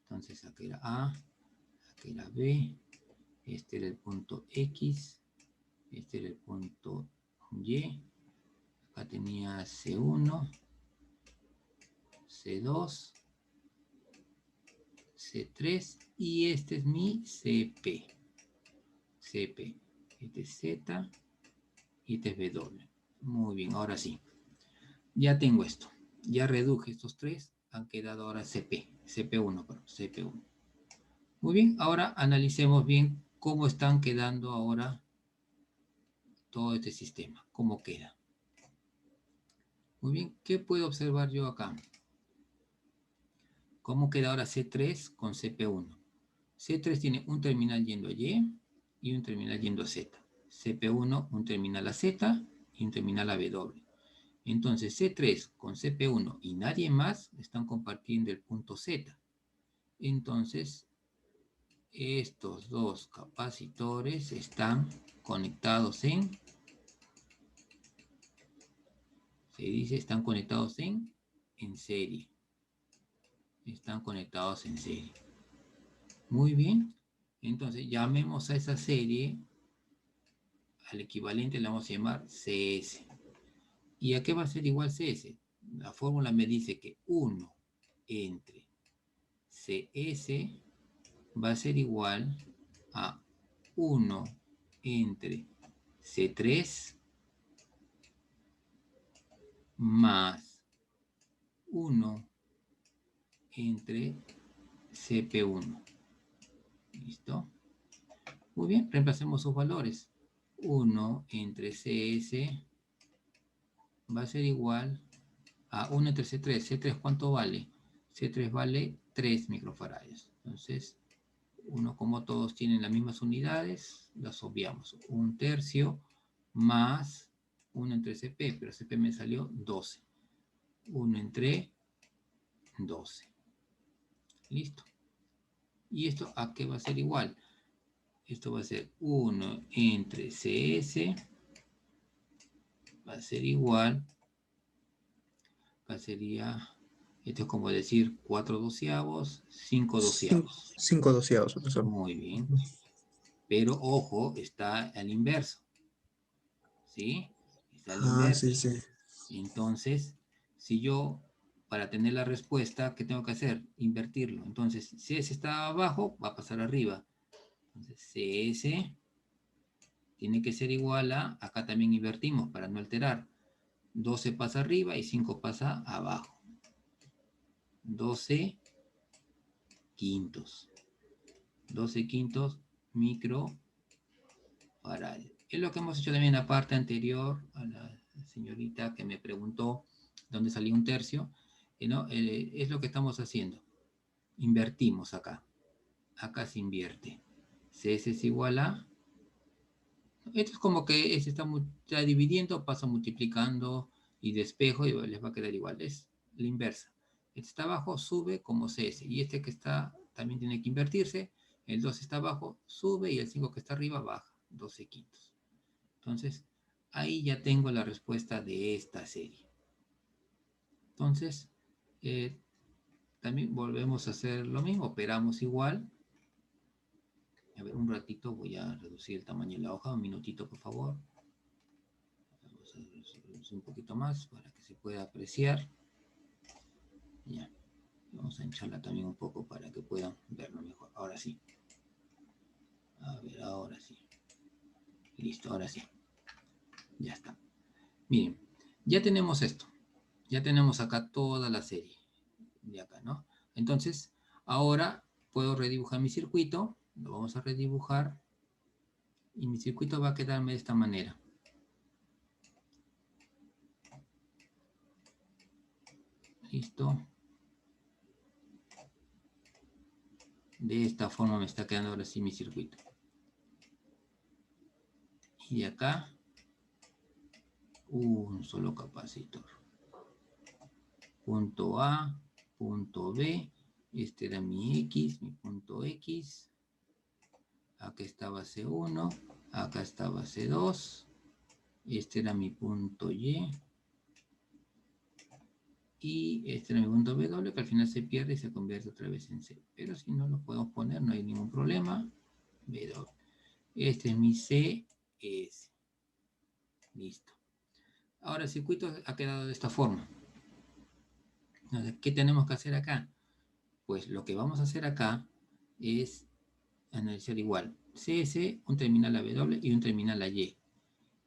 Entonces acá era A, acá era B, este era el punto X, este era el punto Y, acá tenía C1, C2, C3 y este es mi CP. Este es Z y este es W. Muy bien, ahora sí. Ya tengo esto. Ya reduje estos tres. Han quedado ahora CP1. Muy bien, ahora analicemos bien cómo están quedando ahora todo este sistema. Cómo queda. Muy bien, ¿qué puedo observar yo acá? ¿Cómo queda ahora C3 con CP1? C3 tiene un terminal yendo a Y y un terminal yendo a Z. CP1, un terminal a Z y un terminal a W. Entonces C3 con CP1 y nadie más están compartiendo el punto Z. Entonces estos dos capacitores están conectados se dice, están conectados en serie. Están conectados en serie. Muy bien. Entonces llamemos a esa serie, al equivalente le vamos a llamar CS. ¿Y a qué va a ser igual CS? La fórmula me dice que 1 entre CS va a ser igual a 1 entre C3 más 1 entre CP1. ¿Listo? Muy bien, reemplacemos sus valores. 1 entre CS va a ser igual a 1 entre C3. C3, ¿cuánto vale? C3 vale 3 microfarads. Entonces, como todos tienen las mismas unidades, las obviamos. 1/3 más 1 entre CP, pero CP me salió 12. 1 entre 12. Listo. ¿Y esto a qué va a ser igual? Esto va a ser 1 entre CS, va a ser igual, sería, esto es como decir 4 doceavos, 5 doceavos. 5 doceavos, profesor. Muy bien. Pero ojo, está al inverso. ¿Sí? Está al inverso. Sí, sí. Entonces, si yo, para tener la respuesta, ¿qué tengo que hacer? Invertirlo. Entonces, si CS está abajo, va a pasar arriba. Entonces, CS tiene que ser igual a, acá también invertimos para no alterar. 12 pasa arriba y 5 pasa abajo. 12 quintos. 12 quintos microfarads. Es lo que hemos hecho también en la parte anterior a la señorita que me preguntó dónde salía 1/3. ¿No? Es lo que estamos haciendo. Invertimos acá. Acá se invierte. CS es igual a... Esto es como que se está dividiendo, pasa multiplicando y despejo y les va a quedar igual. Es la inversa. Este está abajo, sube como CS. Y este que está también tiene que invertirse. El 2 está abajo, sube y el 5 que está arriba baja. 12 quintos. Entonces, ahí ya tengo la respuesta de esta serie. Entonces, también volvemos a hacer lo mismo. Operamos igual. A ver, un ratito voy a reducir el tamaño de la hoja. Un minutito, por favor. Vamos a reducir un poquito más para que se pueda apreciar. Ya. Vamos a hincharla también un poco para que puedan verlo mejor. Ahora sí. A ver, ahora sí. Listo, ahora sí. Ya está. Miren, ya tenemos esto. Ya tenemos acá toda la serie. De acá, ¿no? Entonces, ahora puedo redibujar mi circuito. Lo vamos a redibujar. Y mi circuito va a quedarme de esta manera. Listo. De esta forma me está quedando ahora sí mi circuito. Y de acá, un solo capacitor. Punto A, punto B. Este era mi X, mi punto X. Acá estaba C1, acá estaba C2. Este era mi punto Y. Y este era mi punto W, que al final se pierde y se convierte otra vez en C. Pero si no lo podemos poner, no hay ningún problema. W. Este es mi CS. Listo. Ahora el circuito ha quedado de esta forma. Entonces, ¿qué tenemos que hacer acá? Pues lo que vamos a hacer acá es analizar igual. CS, un terminal a W y un terminal a Y.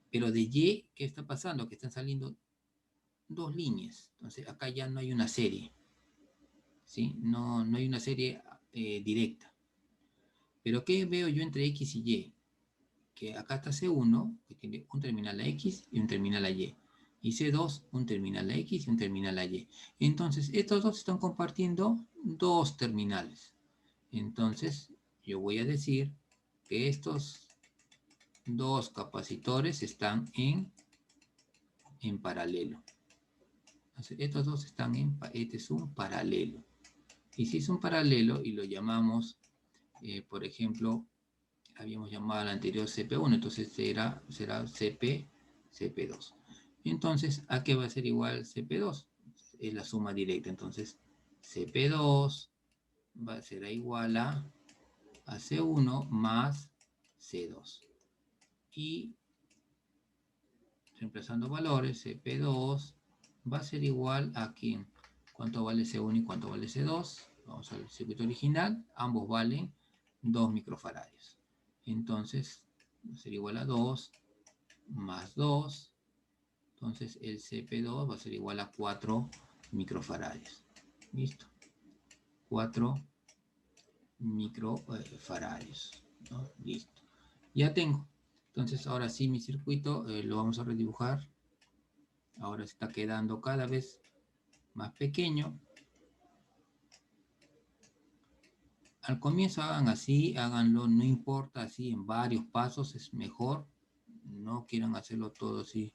Pero de Y, ¿qué está pasando? Que están saliendo dos líneas. Entonces, acá ya no hay una serie. ¿Sí? No hay una serie directa. Pero ¿qué veo yo entre X y Y? Que acá está C1, que tiene un terminal a X y un terminal a Y. Y C2, un terminal a X y un terminal a Y. Entonces, estos dos están compartiendo dos terminales. Entonces, yo voy a decir que estos dos capacitores están en paralelo. Entonces, estos dos están este es un paralelo. Y si es un paralelo y lo llamamos, por ejemplo, habíamos llamado al anterior CP1, entonces será CP2. Entonces, ¿a qué va a ser igual CP2? Es la suma directa. Entonces, CP2 será igual a C1 más C2. Y reemplazando valores, CP2 va a ser igual a ¿quién? ¿Cuánto vale C1 y cuánto vale C2? Vamos al circuito original. Ambos valen 2 microfarads. Entonces, va a ser igual a 2 más 2. Entonces, el CP2 va a ser igual a 4 microfarads. ¿Listo? 4 microfarads. ¿No? Listo. Ya tengo. Entonces, ahora sí, mi circuito lo vamos a redibujar. Ahora está quedando cada vez más pequeño. Al comienzo hagan así, háganlo, no importa, así en varios pasos es mejor. No quieran hacerlo todo así.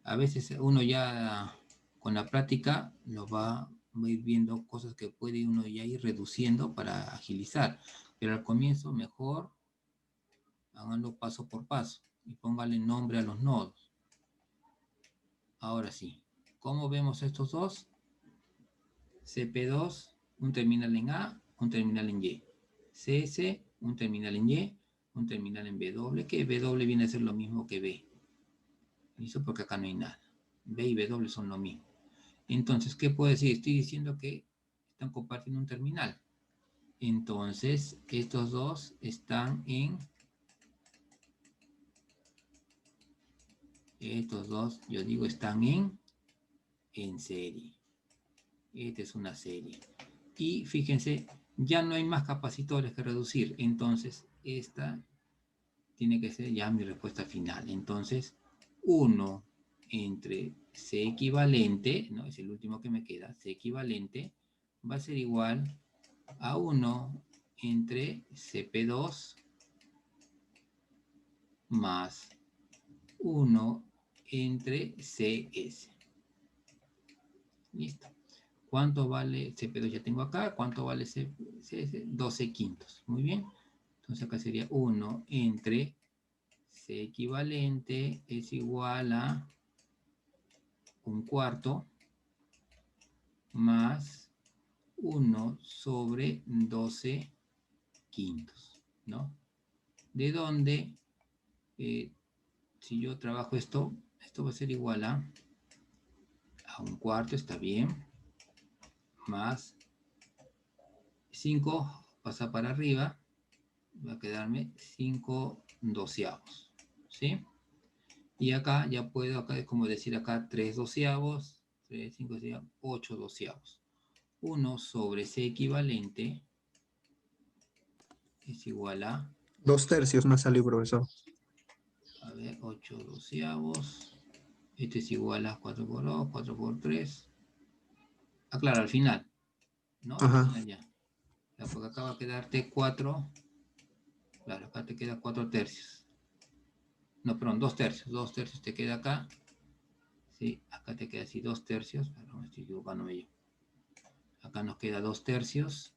A veces uno ya con la práctica lo va a ir viendo cosas que puede uno ya ir reduciendo para agilizar. Pero al comienzo mejor háganlo paso por paso y pónganle nombre a los nodos. Ahora sí, ¿cómo vemos estos dos? CP2, un terminal en A, un terminal en Y. CS, un terminal en Y, un terminal en W, que W viene a ser lo mismo que B. ¿Listo? Porque acá no hay nada. B y W son lo mismo. Entonces, ¿qué puedo decir? Estoy diciendo que están compartiendo un terminal. Entonces, estos dos están en... Estos dos, yo digo, están en serie. Esta es una serie. Y fíjense, ya no hay más capacitores que reducir. Entonces, esta tiene que ser ya mi respuesta final. Entonces, 1 entre C equivalente, ¿no? Es el último que me queda, C equivalente, va a ser igual a 1 entre CP2 más 1 entre CS. Listo. ¿Cuánto vale CP2? Ya tengo acá. ¿Cuánto vale CS? 12 quintos. Muy bien. Entonces acá sería 1 entre C equivalente es igual a 1/4 más 1 sobre 12 quintos, ¿no? De donde, si yo trabajo esto va a ser igual a 1/4, está bien, más 5 pasa para arriba, va a quedarme 5 doceavos, ¿sí? Y acá ya puedo, acá es como decir acá 3 doceavos, 3, 5 doceavos, 8 doceavos. 1 sobre C equivalente es igual a... 2/3 me salió, profesor. A ver, 8 doceavos. Este es igual a 4 por 2, 4 por 3. Ah, claro, al final, ¿no? Al Ajá. final ya. Porque acá va a quedarte 4. Claro, acá te queda 4 tercios. No, perdón, 2 tercios. 2 tercios te queda acá. Sí, acá te queda así 2 tercios. Perdón, me estoy equivocando yo. Acá nos queda 2 tercios.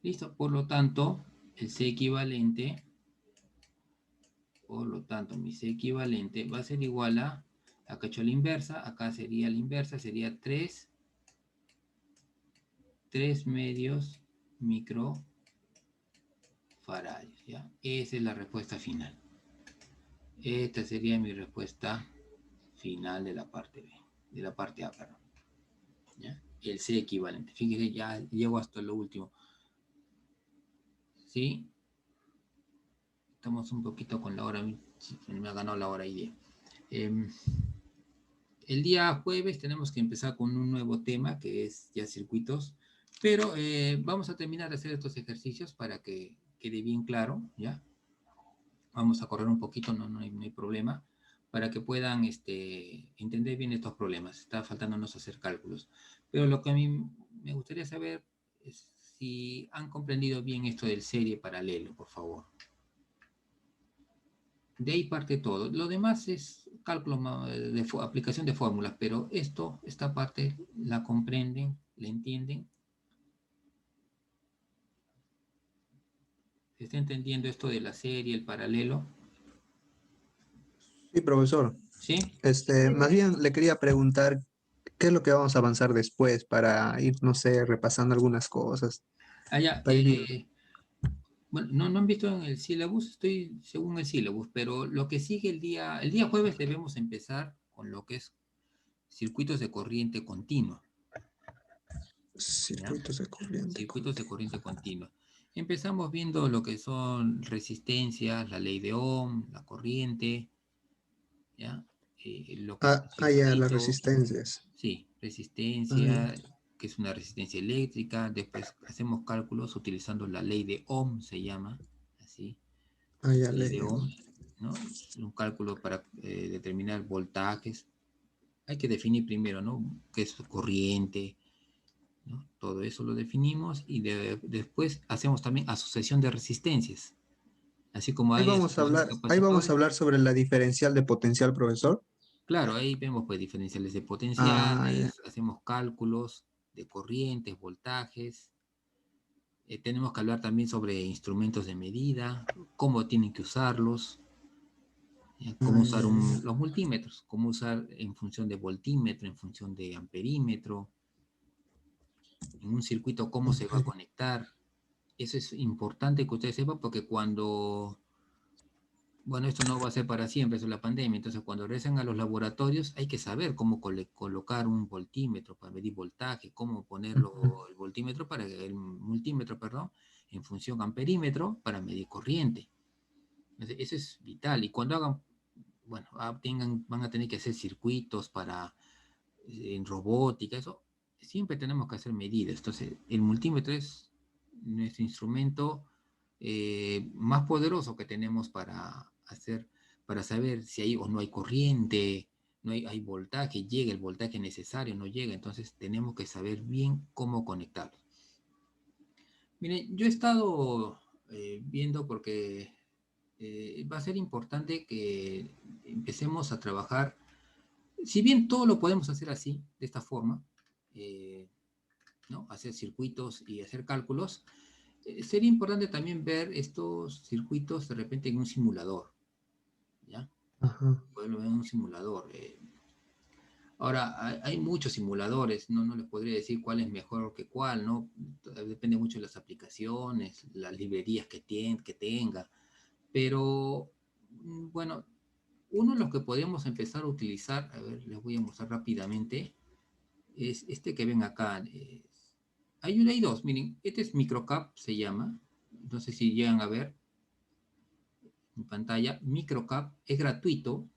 Listo, por lo tanto, el C equivalente, por lo tanto, mi C equivalente va a ser igual a, acá he hecho la inversa, acá sería la inversa, sería 3 medios microfaradios, ¿ya? Esa es la respuesta final. Esta sería mi respuesta final de la parte B, de la parte A, perdón. ¿Ya? El C equivalente. Fíjense, ya llego hasta lo último. ¿Sí? Estamos un poquito con la hora, me ha ganado la hora y 10. El día jueves tenemos que empezar con un nuevo tema que es ya circuitos, pero vamos a terminar de hacer estos ejercicios para que quede bien claro, ¿ya? Vamos a correr un poquito, no hay problema, para que puedan entender bien estos problemas. Está faltándonos hacer cálculos. Pero lo que a mí me gustaría saber es si han comprendido bien esto del serie paralelo, por favor. De ahí parte todo. Lo demás es cálculo de aplicación de fórmulas, pero esta parte la comprenden, la entienden. ¿Se está entendiendo esto de la serie, el paralelo? Sí, profesor. ¿Sí? Más bien le quería preguntar qué es lo que vamos a avanzar después para ir, no sé, repasando algunas cosas. Allá, Para ir- bueno, no han visto en el sílabus, estoy según el sílabus, pero lo que sigue el día jueves debemos empezar con lo que es circuitos de corriente continua. ¿Ya? Circuitos de corriente. Circuitos de corriente continua. Empezamos viendo lo que son resistencias, la ley de Ohm, la corriente, ¿ya? Lo que es un Ya, las circuito, resistencias. sí, Ah, resistencia, que es una resistencia eléctrica. Después hacemos cálculos utilizando la ley de Ohm, se llama, así, Ya ley leí. de Ohm, ¿no? Un cálculo para determinar voltajes. Hay que definir primero, ¿no? ¿Qué es corriente? ¿No? Todo eso lo definimos y después hacemos también asociación de resistencias. Así como hay asociación de Ahí vamos a capacitores, hablar sobre la diferencial de potencial, profesor. claro, ahí vemos pues diferenciales de Ya. potenciales, hacemos cálculos de corrientes, voltajes. Tenemos que hablar también sobre instrumentos de medida, cómo tienen que usarlos, cómo usar Ya. los multímetros, cómo usar en función de voltímetro, en función de amperímetro, en un circuito cómo se va a Ok. conectar. Eso es importante que ustedes sepan porque bueno, esto no va a ser para siempre, eso es la pandemia, entonces cuando regresen a los laboratorios hay que saber cómo colocar un voltímetro para medir voltaje, cómo ponerlo el voltímetro para el multímetro, perdón, en función amperímetro para medir corriente. Entonces, eso es vital y cuando hagan, bueno, van a tener que hacer circuitos para en robótica, eso, siempre tenemos que hacer medidas. Entonces, el multímetro es nuestro instrumento más poderoso que tenemos para saber si hay o no hay corriente, no hay voltaje, llega el voltaje necesario, no llega. Entonces, tenemos que saber bien cómo conectarlo. Miren, yo he estado viendo porque va a ser importante que empecemos a trabajar si bien todo lo podemos hacer así, de esta forma, eh, ¿no? Hacer circuitos y hacer cálculos, sería importante también ver estos circuitos de repente en un simulador, ¿ya? Ajá. Poderlo ver en un simulador. Ahora, hay muchos simuladores, no les podría decir cuál es mejor que cuál, ¿no? Depende mucho de las aplicaciones, las librerías que tenga, pero, bueno, uno de los que podríamos empezar a utilizar, a ver, les voy a mostrar rápidamente, es este que ven acá. Hay dos, miren, este es Microcap, se llama. No sé si llegan a ver en pantalla. Microcap es gratuito.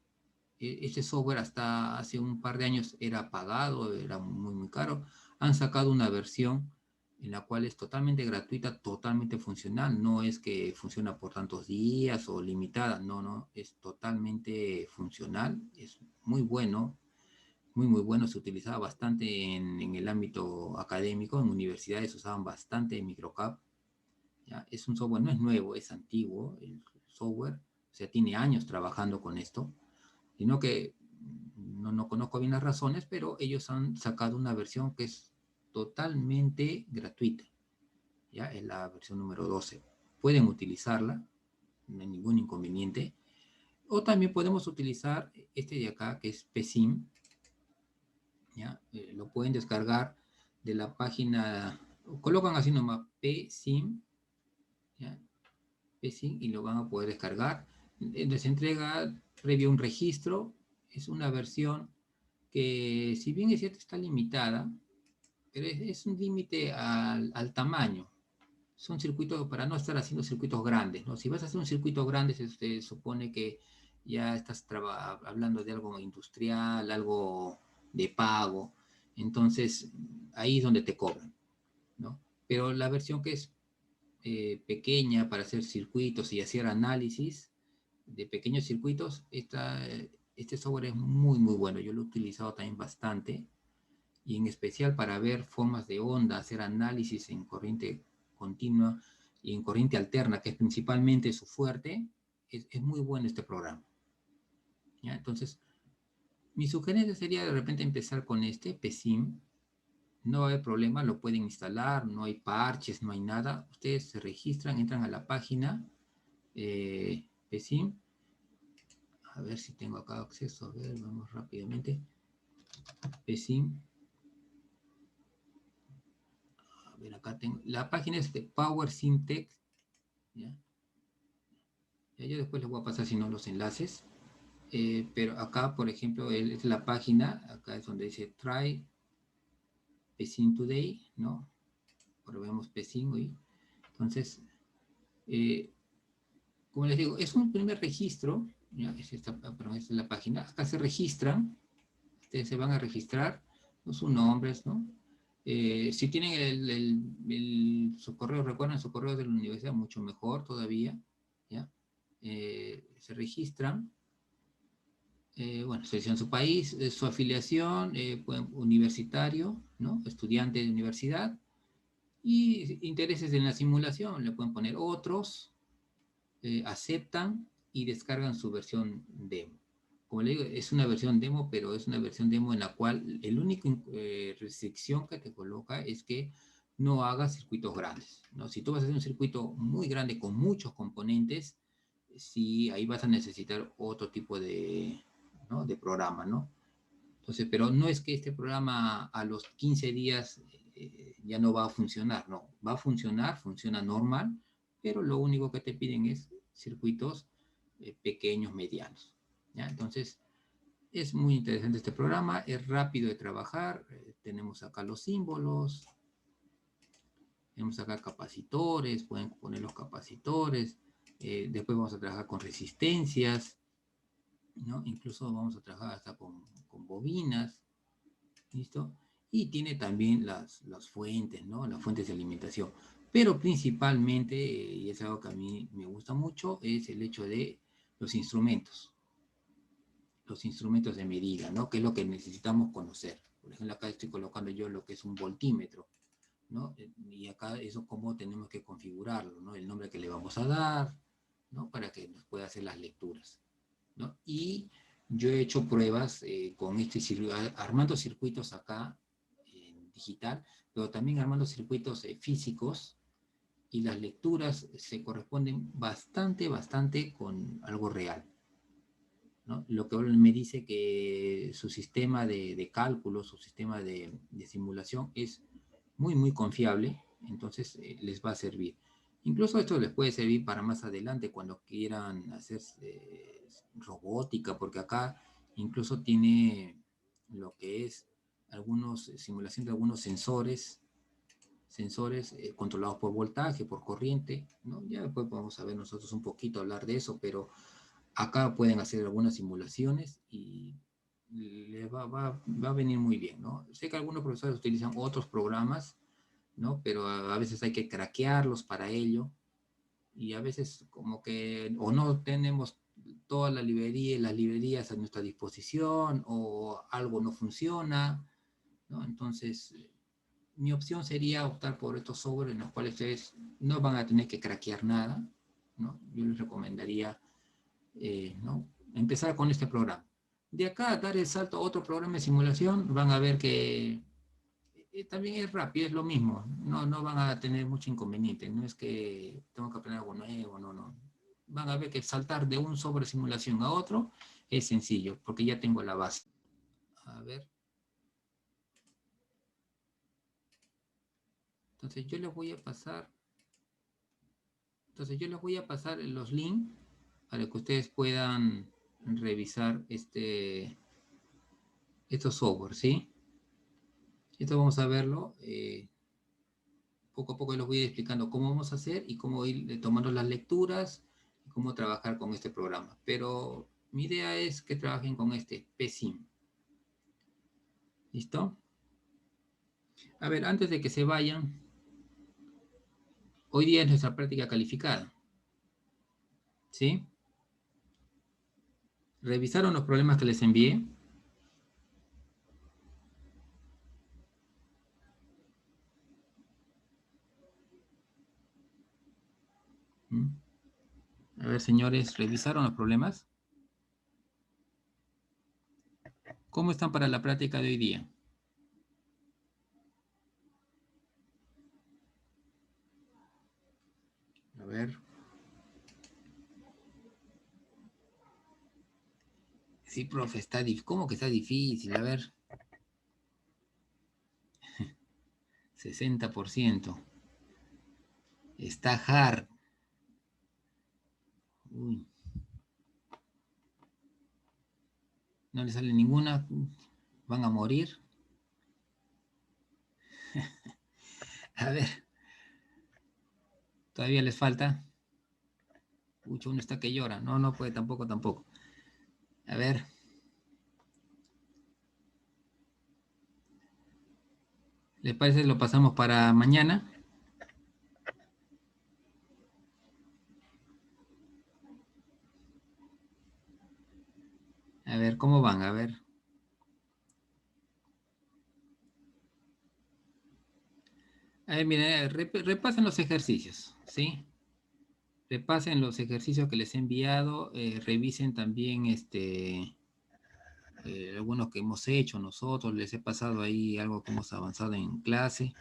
Este software hasta hace un par de años era pagado, era muy, muy caro. Han sacado una versión en la cual es totalmente gratuita, totalmente funcional. No es que funciona por tantos días o limitada, no, es totalmente funcional, es muy bueno, muy, muy bueno. Se utilizaba bastante en el ámbito académico, en universidades usaban bastante Microcap. ¿Ya? Es un software, no es nuevo, es antiguo el software, o sea, tiene años trabajando con esto, sino que no conozco bien las razones, pero ellos han sacado una versión que es totalmente gratuita, ¿ya? Es la versión número 12. Pueden utilizarla, no hay ningún inconveniente, o también podemos utilizar este de acá, que es PSIM, ¿ya? Lo pueden descargar de la página, colocan así nomás PSIM, ¿ya? PSIM y lo van a poder descargar. Les entrega previo un registro, es una versión que si bien es cierto está limitada, pero es un límite al tamaño. Son circuitos para no estar haciendo circuitos grandes, ¿no? Si vas a hacer un circuito grande, se supone que ya estás hablando de algo industrial, algo de pago, entonces ahí es donde te cobran, ¿no? Pero la versión que es pequeña para hacer circuitos y hacer análisis de pequeños circuitos, este software es muy, muy bueno. Yo lo he utilizado también bastante y en especial para ver formas de onda, hacer análisis en corriente continua y en corriente alterna, que es principalmente su fuerte. Es muy bueno este programa, ¿ya? Entonces, mi sugerencia sería de repente empezar con este PSIM. No va a haber problema, lo pueden instalar, no hay parches, no hay nada. Ustedes se registran, entran a la página PSIM. A ver si tengo acá acceso. A ver, vamos rápidamente. PSIM. A ver, acá tengo. La página es de Power Simtech. ¿Ya? Yo después les voy a pasar, si no, los enlaces. Pero acá, por ejemplo, es la página. Acá es donde dice Try PSIM Today, ¿no? Probemos PSIM hoy. Entonces, como les digo, es un primer registro. ¿Ya? Esta es la página. Acá se registran. Ustedes se van a registrar, ¿no? Sus nombres, ¿no? Si tienen su correo, recuerden su correo de la universidad, mucho mejor todavía, ¿ya? Se registran, bueno, seleccionan su país, su afiliación, universitario, ¿no? Estudiante de universidad, y intereses en la simulación, le pueden poner otros, aceptan y descargan su versión demo. Como le digo, es una versión demo, pero es una versión demo en la cual el único restricción que te coloca es que no hagas circuitos grandes, ¿no? Si tú vas a hacer un circuito muy grande con muchos componentes, sí, ahí vas a necesitar otro tipo de, ¿no? de programa, ¿no? Entonces, pero no es que este programa a los 15 días ya no va a funcionar, no, va a funcionar, funciona normal, pero lo único que te piden es circuitos pequeños, medianos, ¿ya? Entonces, es muy interesante este programa, es rápido de trabajar, tenemos acá los símbolos, tenemos acá capacitores, pueden poner los capacitores, después vamos a trabajar con resistencias, ¿no? Incluso vamos a trabajar hasta con bobinas, ¿listo? Y tiene también las fuentes, ¿no? Las fuentes de alimentación. Pero principalmente, y es algo que a mí me gusta mucho, es el hecho de los instrumentos de medida, ¿no? Que es lo que necesitamos conocer. Por ejemplo, acá estoy colocando yo lo que es un voltímetro, ¿no? Y acá eso cómo tenemos que configurarlo, ¿no? El nombre que le vamos a dar, ¿no? Para que nos pueda hacer las lecturas, ¿no? Y yo he hecho pruebas con armando circuitos acá en digital, pero también armando circuitos físicos, y las lecturas se corresponden bastante con algo real, ¿no? Lo que me dice que su sistema de cálculo, su sistema de simulación es muy confiable, entonces les va a servir. Incluso esto les puede servir para más adelante cuando quieran hacer robótica, porque acá incluso tiene lo que es algunos simulación de algunos sensores controlados por voltaje, por corriente, ¿no? Ya después vamos a ver nosotros un poquito hablar de eso, pero acá pueden hacer algunas simulaciones y les va a venir muy bien, ¿no? Sé que algunos profesores utilizan otros programas, ¿no? Pero a veces hay que craquearlos para ello, y a veces como que o no tenemos toda la librería y las librerías a nuestra disposición, o algo no funciona, ¿no? Entonces, mi opción sería optar por estos software en los cuales ustedes no van a tener que craquear nada, ¿no? Yo les recomendaría, ¿no? empezar con este programa. De acá dar el salto a otro programa de simulación, van a ver que también es rápido, es lo mismo, no van a tener mucho inconveniente, no es que tengo que aprender algo nuevo, no. Van a ver que saltar de un sobre simulación a otro es sencillo, porque ya tengo la base. A ver. Entonces yo les voy a pasar los links para que ustedes puedan revisar estos software, ¿sí? Esto vamos a verlo. Poco a poco les voy a ir explicando cómo vamos a hacer y cómo ir tomando las lecturas y cómo trabajar con este programa. Pero mi idea es que trabajen con este PSIM. ¿Listo? A ver, antes de que se vayan, hoy día es nuestra práctica calificada. ¿Sí? ¿Revisaron los problemas que les envié? A ver, señores, ¿revisaron los problemas? ¿Cómo están para la práctica de hoy día? A ver. Sí, profe, está difícil. ¿Cómo que está difícil? A ver. 60%. Está hard. Uy. No le sale ninguna. Van a morir. A ver. Todavía les falta. Pucha, uno está que llora. No puede, tampoco. A ver. ¿Les parece? Lo pasamos para mañana. A ver, ¿cómo van? A ver. A ver, miren, repasen los ejercicios, ¿sí? Repasen los ejercicios que les he enviado, revisen también algunos que hemos hecho nosotros, les he pasado ahí algo que hemos avanzado en clase.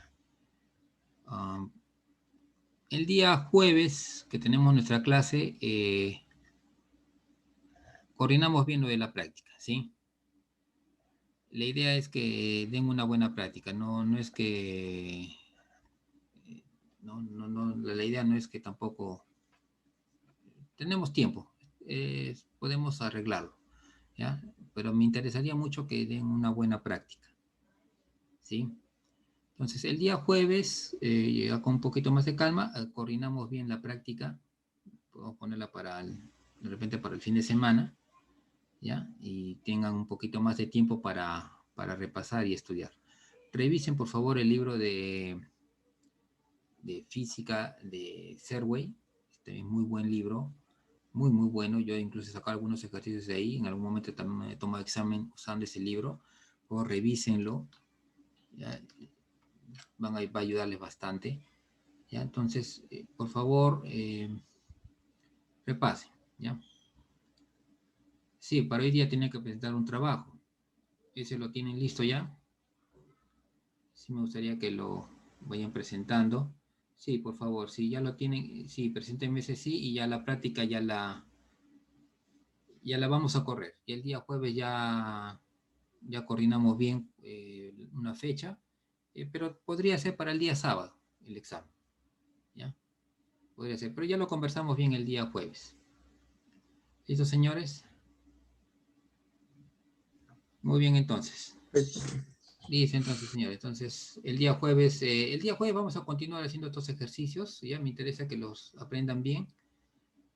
El día jueves que tenemos nuestra clase, coordinamos bien lo de la práctica, ¿sí? La idea es que den una buena práctica, no es que... la idea no es que tampoco... Tenemos tiempo, podemos arreglarlo, ¿ya? Pero me interesaría mucho que den una buena práctica, ¿sí? Entonces, el día jueves, ya con un poquito más de calma, coordinamos bien la práctica, podemos ponerla de repente para el fin de semana, ¿ya? Y tengan un poquito más de tiempo para repasar y estudiar. Revisen, por favor, el libro de física de Serway, es muy buen libro, muy bueno. Yo incluso he sacado algunos ejercicios de ahí, en algún momento también he tomado examen usando ese libro, o revísenlo, ¿ya? Va a ayudarles bastante, ¿ya? Entonces, por favor, repasen, ¿ya? Sí, para hoy día tienen que presentar un trabajo. ¿Ese lo tienen listo ya? Sí, me gustaría que lo vayan presentando. Sí, por favor, si ya lo tienen, sí, preséntenme ese sí, y ya la práctica ya la vamos a correr. Y el día jueves ya coordinamos bien una fecha, pero podría ser para el día sábado el examen, ¿ya? Podría ser, pero ya lo conversamos bien el día jueves. ¿Listo, señores? Muy bien, entonces. Listo, entonces, señores. Entonces, el día jueves vamos a continuar haciendo estos ejercicios. Ya me interesa que los aprendan bien,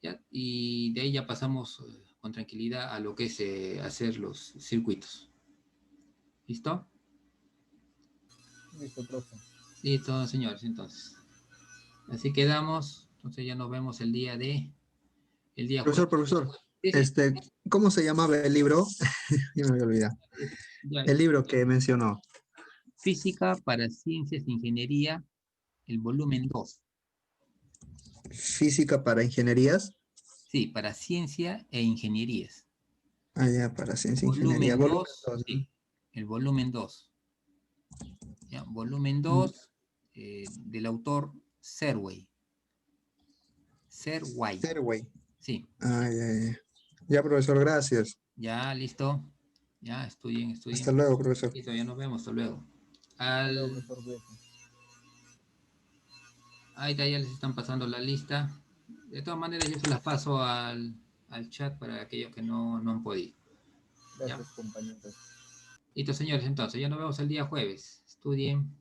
¿ya? Y de ahí ya pasamos con tranquilidad a lo que es hacer los circuitos. ¿Listo? Listo, profe. Listo, señores, entonces. Así quedamos. Entonces ya nos vemos el día jueves. Profesor, Sí, sí. ¿Cómo se llamaba el libro? Ya me había olvidado. Ya, El libro que mencionó. Física para Ciencias e Ingeniería, el volumen 2. Física para ingenierías. Sí, para ciencia e ingenierías. Ah, ya, para ciencia e ingeniería. Volumen Volumen 2, 2, ¿no? sí, el volumen 2. ¿Ya? Volumen 2 del autor Serway. Serway. Stairway. Sí, Ah, ya. Ya, profesor, gracias. ya listo. Ya, estudien. Hasta luego, profesor. Listo, ya nos vemos, hasta luego. Luego, profesor, cuídate. Ahí ya les están pasando la lista. De todas maneras, yo se las paso al chat para aquellos que no han podido. Gracias, compañeros. Listo, señores, entonces, ya nos vemos el día jueves. Estudien.